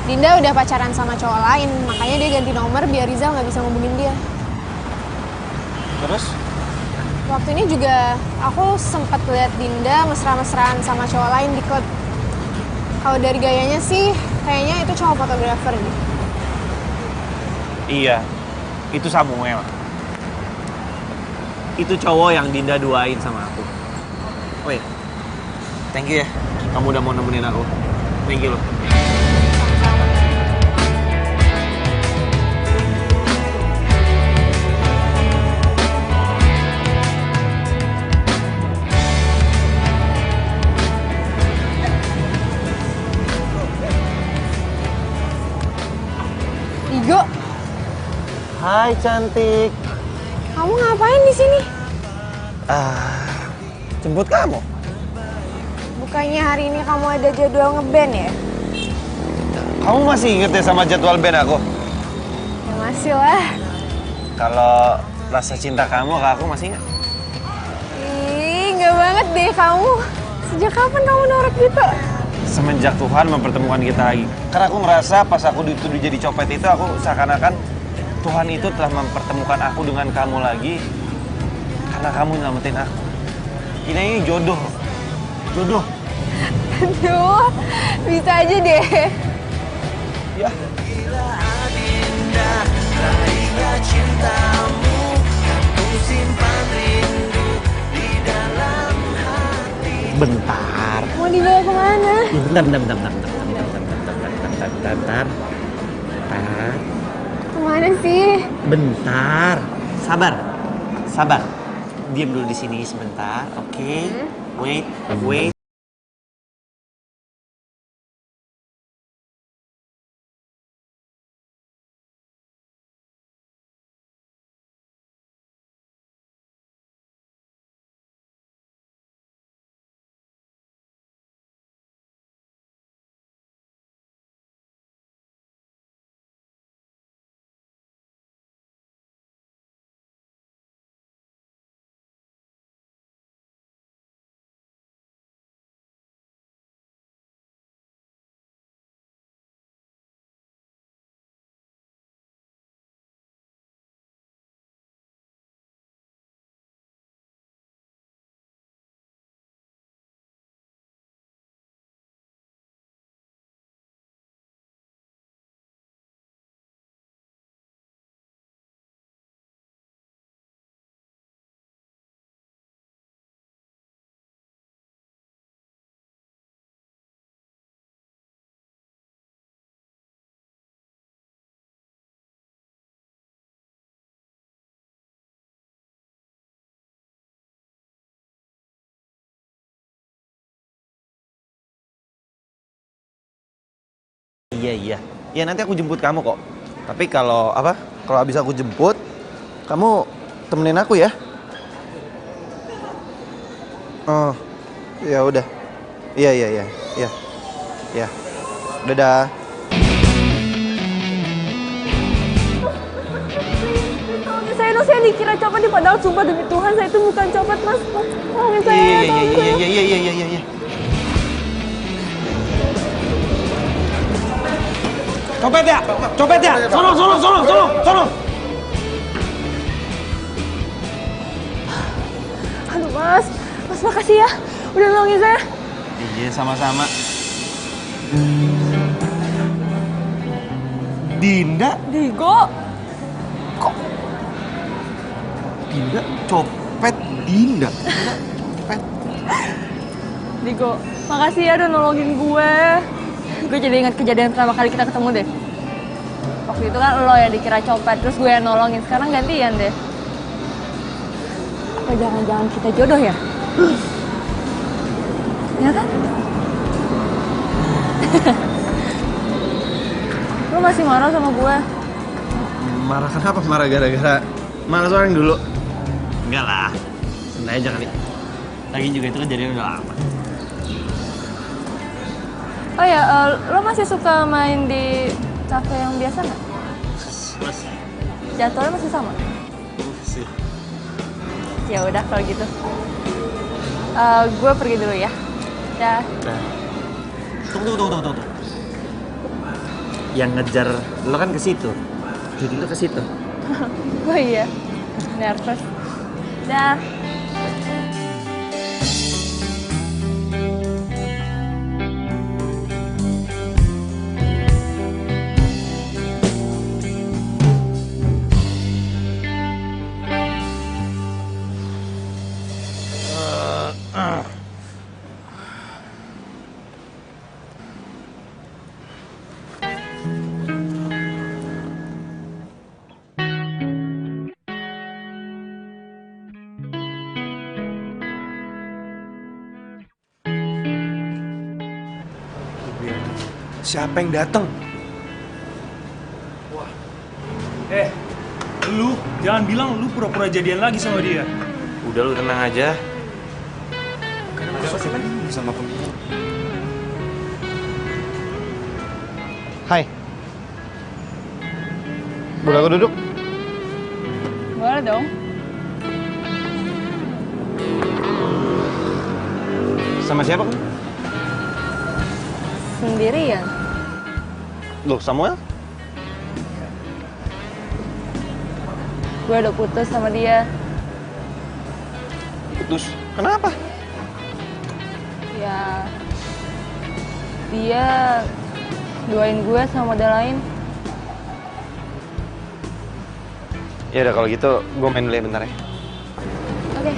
Dinda udah pacaran sama cowok lain, makanya dia ganti nomor biar Rizal nggak bisa ngubungin dia. Terus? Waktu ini juga aku sempat lihat Dinda mesra-mesraan sama cowok lain di klub. Kalau dari gayanya sih, kayaknya itu cowok fotografer gitu. Iya, itu Samuel. Itu cowok yang Dinda duain sama aku. Oh iya, thank you ya. Kamu udah mau nemenin aku. Thank you loh. Digo, Hai cantik. kamu ngapain di sini? Jemput kamu. Bukannya hari ini kamu ada jadwal ngeband ya? Kamu masih inget ya sama jadwal band aku? Ya masih lah. Kalau rasa cinta kamu ke aku masih ingat? Ih, nggak banget deh kamu. Sejak kapan kamu norak gitu? Semenjak Tuhan mempertemukan kita lagi. Karena aku ngerasa pas aku dituduh jadi copet itu, aku seakan-akan Tuhan itu telah mempertemukan aku dengan kamu lagi. Karena kamu nyelamatin aku. Ini jodoh. Jodoh. Aduh, bisa aja deh. Ya. Bentar. Mau dibawa kemana? Bentar. Kemana sih? Bentar. Sabar. Diam dulu di sini sebentar, oke? Wait. Iya. Ya nanti aku jemput kamu kok. Tapi kalau habis aku jemput, kamu temenin aku ya. Oh, ya udah. Iya. Ya. Dadah. Saya dikira copet nih, padahal sumpah demi Tuhan saya itu bukan copet, Mas. Tolongin saya. Iya. Copet ya. Sono. Aduh, Mas makasih ya udah nolongin saya. Iya, sama-sama. Dinda? Digo. Kok? Dinda copet. Dinda copet. Digo, makasih ya udah nolongin gue. Gue jadi ingat kejadian pertama kali kita ketemu deh. Waktu itu kan lo yang dikira copet, terus gue yang nolongin. Sekarang gantian deh. Apa jangan-jangan kita jodoh ya? Ya kan? Lo masih marah sama gue? Marah kenapa? Marah gara-gara malas orang dulu? Enggak lah, santai aja kali. Lagi juga itu kejadian udah lama. Oh ya, lo masih suka main di cafe yang biasa nggak? Masih. Jadwalnya masih sama? Masih. Ya udah kalau gitu. Gue pergi dulu ya. Dah. Tunggu. Yang ngejar lo kan ke situ. Jadi lo ke situ. Oh iya, nervous. Dah. Siapa yang datang? Wah. Lu jangan bilang lu pura-pura jadian lagi sama dia. Udah lu tenang aja. Ada apa sih kan? Sama pemimpin. Hai. Boleh aku duduk? Boleh dong. Sama siapa kan? Sendirian. Loh, Samuel? Gue udah putus sama dia. Putus? Kenapa? Ya, dia duain gue sama model lain. Ya udah kalau gitu gue main dulu ya bentar ya. Oke.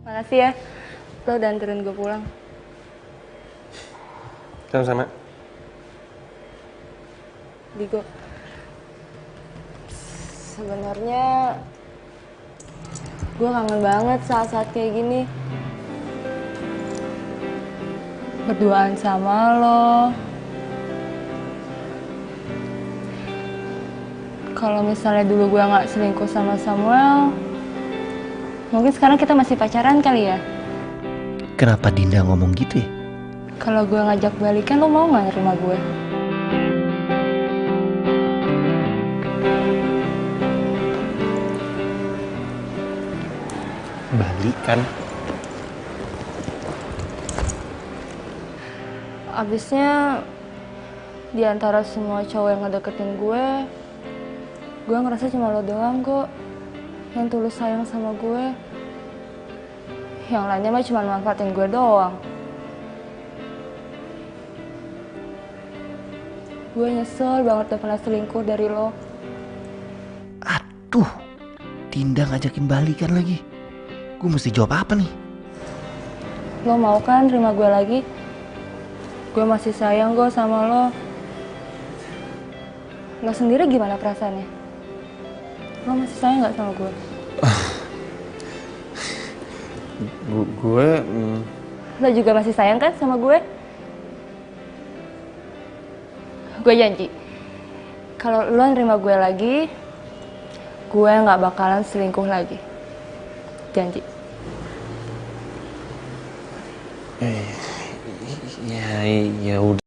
Makasih ya, lo udah anterin gue pulang. Sama-sama. Digo, sebenarnya gue kangen banget saat-saat kayak gini. Berduaan sama lo. Kalau misalnya dulu gue nggak selingkuh sama Samuel, mungkin sekarang kita masih pacaran kali ya? Kenapa Dinda ngomong gitu ya? Kalau gue ngajak balikan, lo mau nggak nerima gue? Balikan? Abisnya di antara semua cowok yang ngedeketin gue ngerasa cuma lo doang kok yang tulus sayang sama gue. Yang lainnya mah cuma manfaatin gue doang. Gue nyesel banget udah pernah selingkuh dari lo. Aduh, Dinda ngajakin balikan lagi. Gue mesti jawab apa nih? Lo mau kan terima gue lagi? Gue masih sayang kok sama lo. Lo sendiri gimana perasaannya? Lo masih sayang gak sama gue? Lo juga masih sayang kan sama gue? Gue janji, kalau lo nerima gue lagi, gue gak bakalan selingkuh lagi. Janji. Ya udah.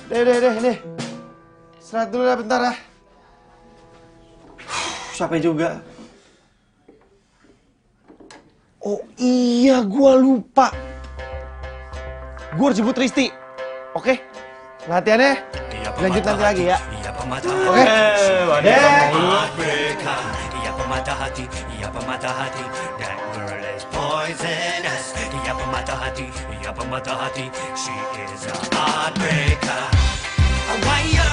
Deh. Istirahat dulu ya bentar ya. Capek juga. Oh iya, gua lupa. Gua harus jemput Risti. Oke? Latihannya lanjut nanti lagi ya. Oke? Ia pemata hati, ia pemata hati. That girl is poisonous. Ia pemata hati, ia pemata hati. She is a heartbreaker. Why yo?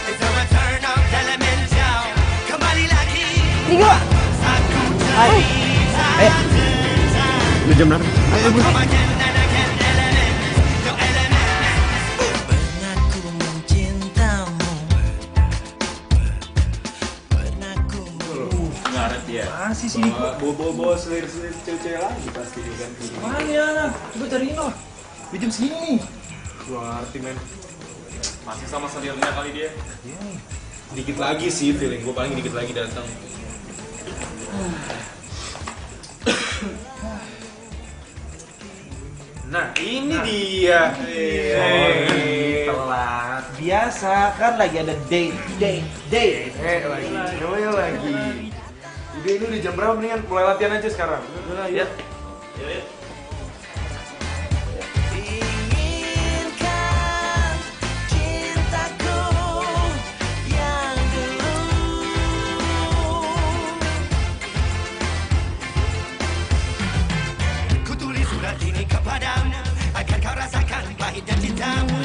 It's a return of elemental. Kembali lagi. Digo. Hai. Udah jam berapa? Ayo bro. Masih sini bawa selir-selir cewek-cewek lagi pasti kan. Mana? Coba cariin loh. Di jam segini nih. Gua ngerti men. Masih sama selirnya kali dia. Dikit lagi sih feeling gua, paling dikit lagi datang. Nah, ini dia. Telat. Biasa kan lagi ada date. Namanya lagi. Udah ini udah jam berapa, mendingan mulai latihan aja sekarang. Udah, ya. Yuk. Agar kau rasakan pahit dan cintamu.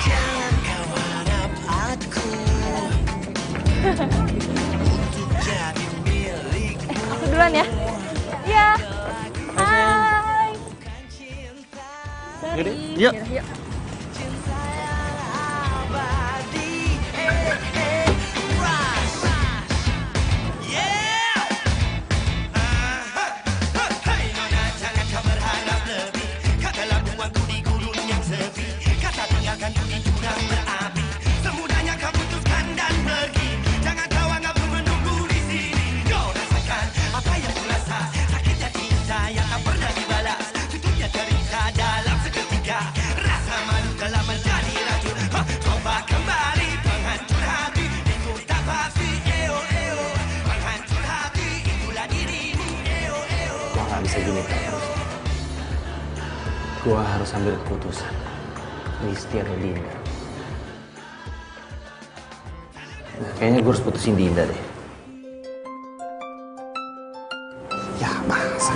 Jangan kau harap aku untuk jadi milikmu. Aku duluan ya. Iya. Hai. Yaudah, yuk. Yuk. Bisa gini terus. Gua harus ambil keputusan. Risti atau Dinda. Nah, kayaknya gue harus putusin Dinda deh. Ya masa.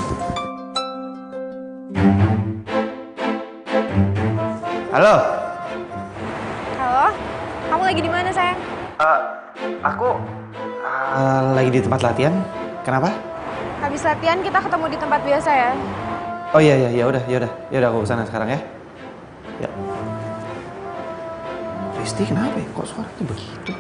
Halo. Halo, kamu lagi di mana sayang? Aku lagi di tempat latihan. Kenapa? Habis latihan kita ketemu di tempat biasa ya. Oh iya, ya udah aku kesana sekarang ya. Ya. Risti kenapa ya? Kok suaranya begitu?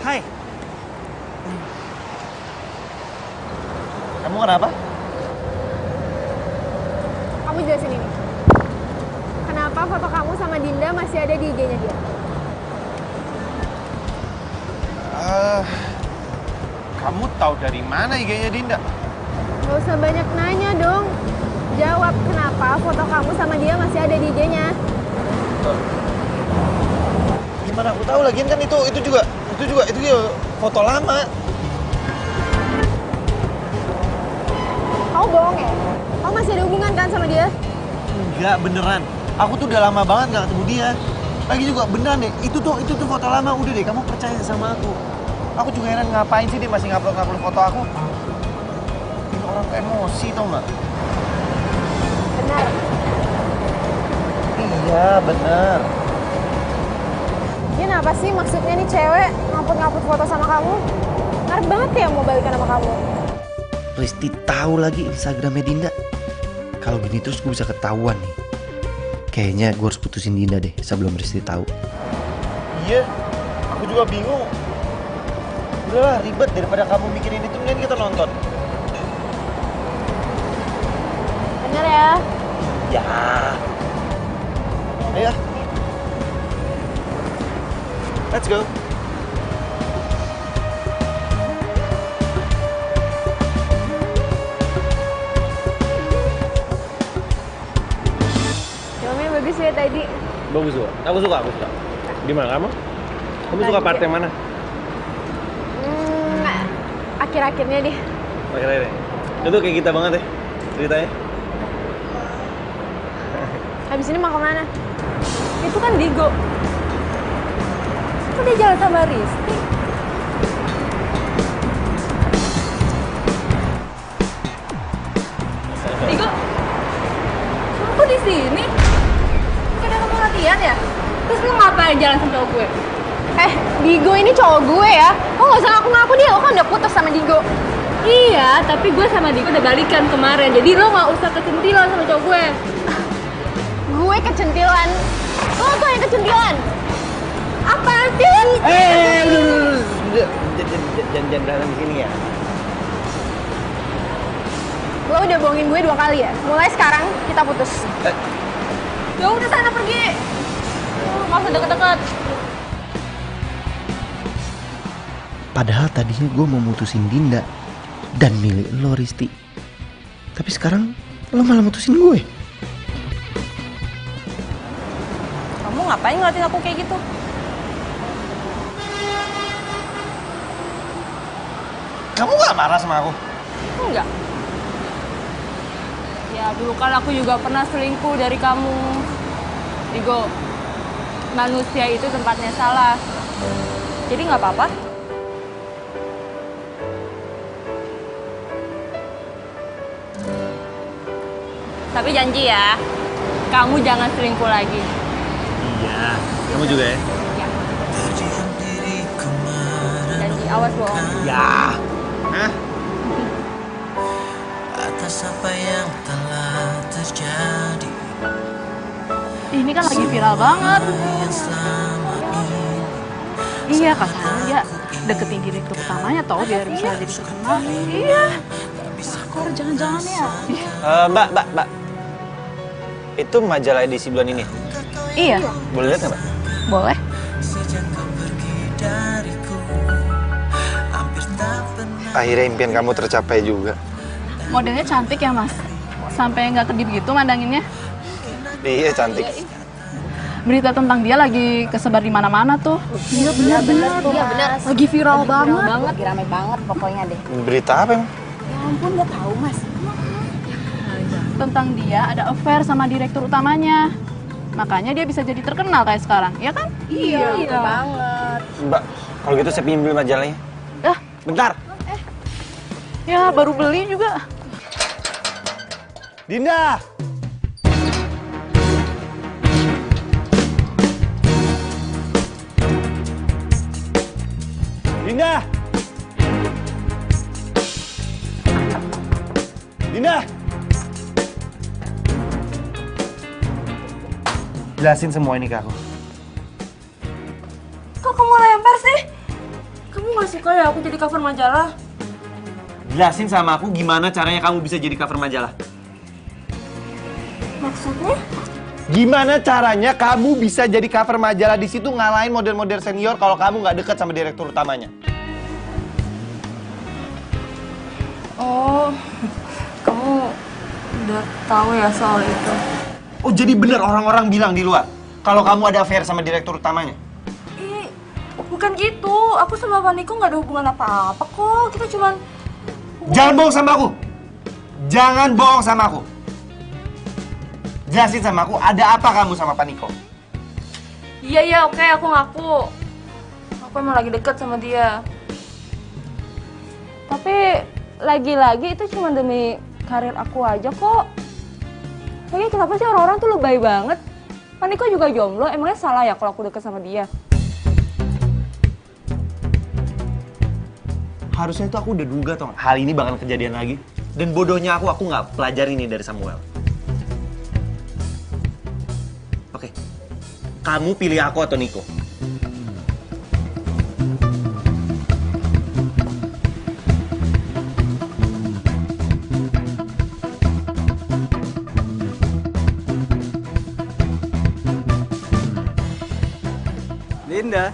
Hai. Kamu kenapa? Kamu jelasin ini. Kenapa foto kamu sama Dinda masih ada di IG-nya dia? Kamu tahu dari mana IG-nya Dinda? Gak usah banyak nanya dong. Jawab kenapa foto kamu sama dia masih ada di IG-nya. Gimana aku tahu lagian kan itu juga foto lama. Kamu bohong ya? Kamu masih ada hubungan kan sama dia? Enggak, beneran. Aku tuh udah lama banget gak ketemu dia. Lagi juga beneran deh, itu tuh foto lama. Udah deh, kamu percaya sama aku. Aku juga heran ngapain sih dia masih ngupload foto aku. Bikin orang tuh emosi tau gak? Benar. Iya, bener. Dia kenapa sih maksudnya nih cewek ngupload foto sama kamu? Ngarep banget ya mau balikan sama kamu. Risti tahu lagi Instagramnya Dinda. Kalau gini terus gue bisa ketahuan nih. Kayaknya gue harus putusin Dinda deh sebelum Risti tahu. Iya, aku juga bingung. Udahlah, ribet daripada kamu mikirin itu, mending kita nonton. Bener ya? Ya. Ayo. Let's go. Filmnya bagus ya tadi. Bagus gua. Aku suka. Gimana kamu? Kamu suka part yang mana? Akhir-akhirnya deh. Akhir-akhirnya. Itu kayak kita banget ya ceritanya. Habis ini mau kemana? Itu kan Digo. Kok dia jalan sama Risti? Digo, kamu di sini? Bukannya kamu latihan ya? Terus lu ngapain jalan sama cowok gue? Digo ini cowok gue ya. Lo gak usah ngaku-ngaku dia, lo kan udah putus sama Digo. Iya, tapi gue sama Digo udah balikan kemarin. Jadi lo gak usah kecentilan sama cowok gue. Gue kecentilan. Lo tuh yang kecentilan. Apa sih? Jangan berantem di sini ya. Lo udah bohongin gue 2 kali ya. Mulai sekarang kita putus. Ya udah sana pergi. Nggak usah deket-deket. Padahal tadinya gue mau mutusin Dinda dan milih lo, Risti. Tapi sekarang lo malah mutusin gue. Kamu ngapain ngeliatin aku kayak gitu? Kamu gak marah sama aku? Enggak. Ya dulu kan aku juga pernah selingkuh dari kamu. Digo, manusia itu tempatnya salah. Jadi nggak apa-apa. Tapi janji ya, kamu jangan selingkuh lagi. Iya, kamu juga ya? Janji, awas bohong. Ya. Hah? Atas apa yang telah terjadi. Ini kan lagi viral banget. Iya, katanya dia deketin direktur utamanya tau biar bisa jadi terkenal. Iya. Kok jangan-jangan ya? Mbak. Itu majalah edisi bulan ini? Iya. Boleh lihat nggak, Mbak? Boleh. Akhirnya impian kamu tercapai juga. Modelnya cantik ya, Mas? Sampai nggak kedip gitu mandanginnya. Iya, cantik. Berita tentang dia lagi kesebar di mana-mana tuh. Iya benar. Iya benar. Lagi viral banget. Lagi rame banget pokoknya deh. Berita apa emang? Ya ampun nggak tahu Mas. Tentang dia ada affair sama direktur utamanya. Makanya dia bisa jadi terkenal kayak sekarang, ya kan? Iya banget. Mbak, kalau gitu saya pinjam dulu majalahnya. Bentar. Ya baru beli juga. Dinda! Dinda! Dinda! Jelasin semua ini ke aku. Kok kamu lempar sih? Kamu gak suka ya aku jadi cover majalah? Jelasin sama aku gimana caranya kamu bisa jadi cover majalah. Maksudnya? Gimana caranya kamu bisa jadi cover majalah di situ ngalahin model-model senior kalau kamu nggak dekat sama direktur utamanya? Oh, kamu udah tahu ya soal itu? Oh, jadi bener orang-orang bilang di luar kalau kamu ada affair sama direktur utamanya? Ih, bukan gitu. Aku sama Pak Niko nggak ada hubungan apa-apa kok. Kita cuman... Jangan bohong sama aku! Jangan bohong sama aku! Jelasin sama aku, ada apa kamu sama Pak Niko? Iya, oke, aku ngaku. Aku emang lagi deket sama dia. Tapi lagi-lagi itu cuma demi karir aku aja kok. Lagi kenapa sih orang-orang tuh lebay banget? Pak Niko juga jomblo, emangnya salah ya kalau aku deket sama dia? Harusnya itu aku udah duga toh, hal ini bakal kejadian lagi. Dan bodohnya aku nggak pelajari ini dari Samuel. Oke, kamu pilih aku atau Niko? Linda.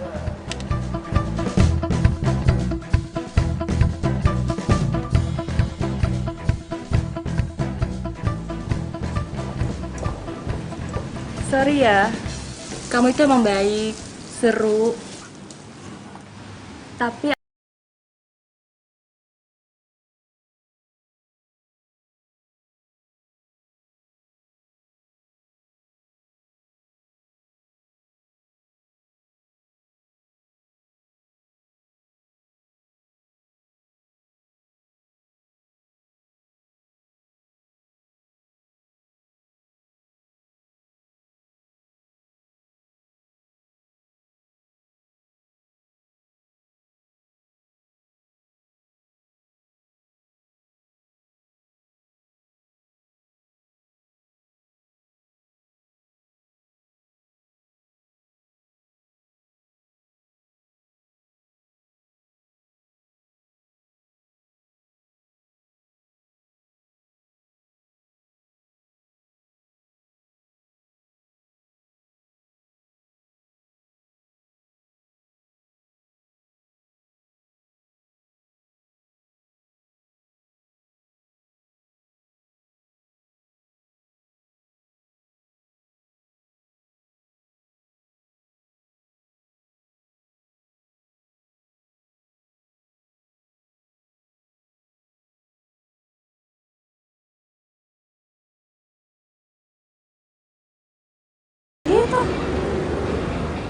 Sorry ya, kamu itu emang baik, seru. Tapi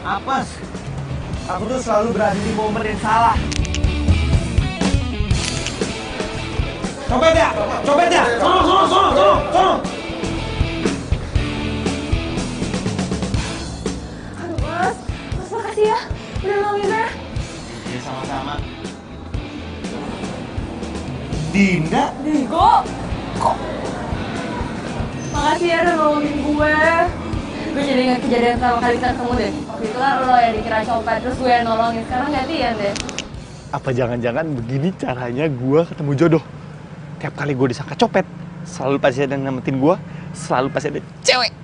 Apes. Aku tuh selalu berada di momen yang salah. Copet ya! Copet ya! Sono! Aduh mas makasih ya udah nolongin saya. Ya sama-sama. Dinda? Digo? Kok? Makasih ya udah nolongin gue. Gue jadi ingat kejadian sama kali ketemu deh. Waktu itu kan lo yang dikira copet, terus gue yang nolongin. Sekarang gantian deh. Apa jangan-jangan begini caranya gue ketemu jodoh? Tiap kali gue disangka copet, selalu pasti ada yang nyelamatin gue, selalu pasti ada cewek.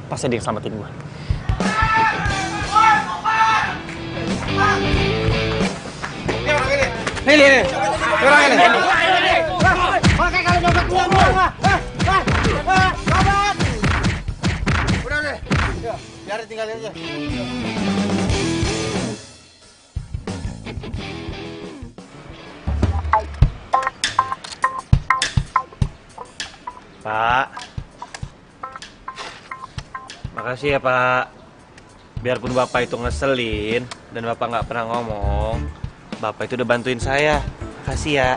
Pasti ada yang selamatin gue. Ini. Orang ini. Pakai kalau nyopet gua. Udah deh. Biar tinggalin aja. Pak. Makasih ya, Pak. Biarpun Bapak itu ngeselin dan Bapak nggak pernah ngomong, Bapak itu udah bantuin saya. Makasih ya.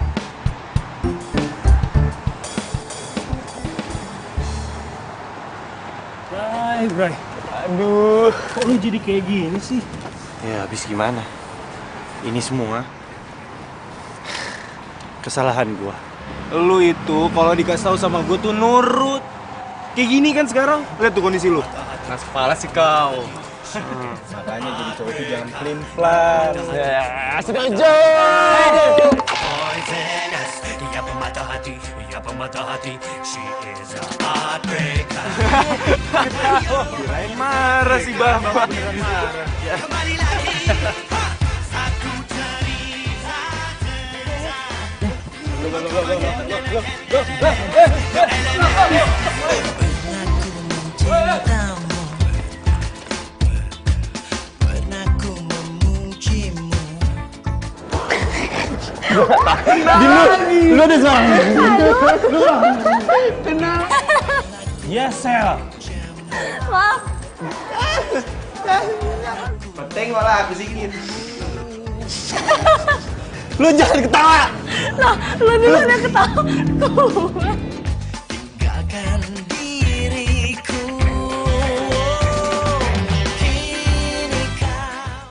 Bray. Aduh. Kok lu jadi kayak gini sih? Ya, habis gimana? Ini semua kesalahan gua. Lu itu kalau dikasih tahu sama gue tuh nurut. Kayak gini kan sekarang. Lihat tuh kondisi lu. Keras kepala sih kau. Makanya jadi cowok itu jangan pelin-pelan. Ya, setuju. Poisonous, ia pemata hati, she is a heartbreaker. Kirain marah sih Bang. Beneran marah. Kembali lagi, aku cerita. Lu udah salah. Tenang. Yes, Sel. Maaf. Penting malah aku sikit. Lu jangan ketawa. Nah, lu dulu yang ketawa.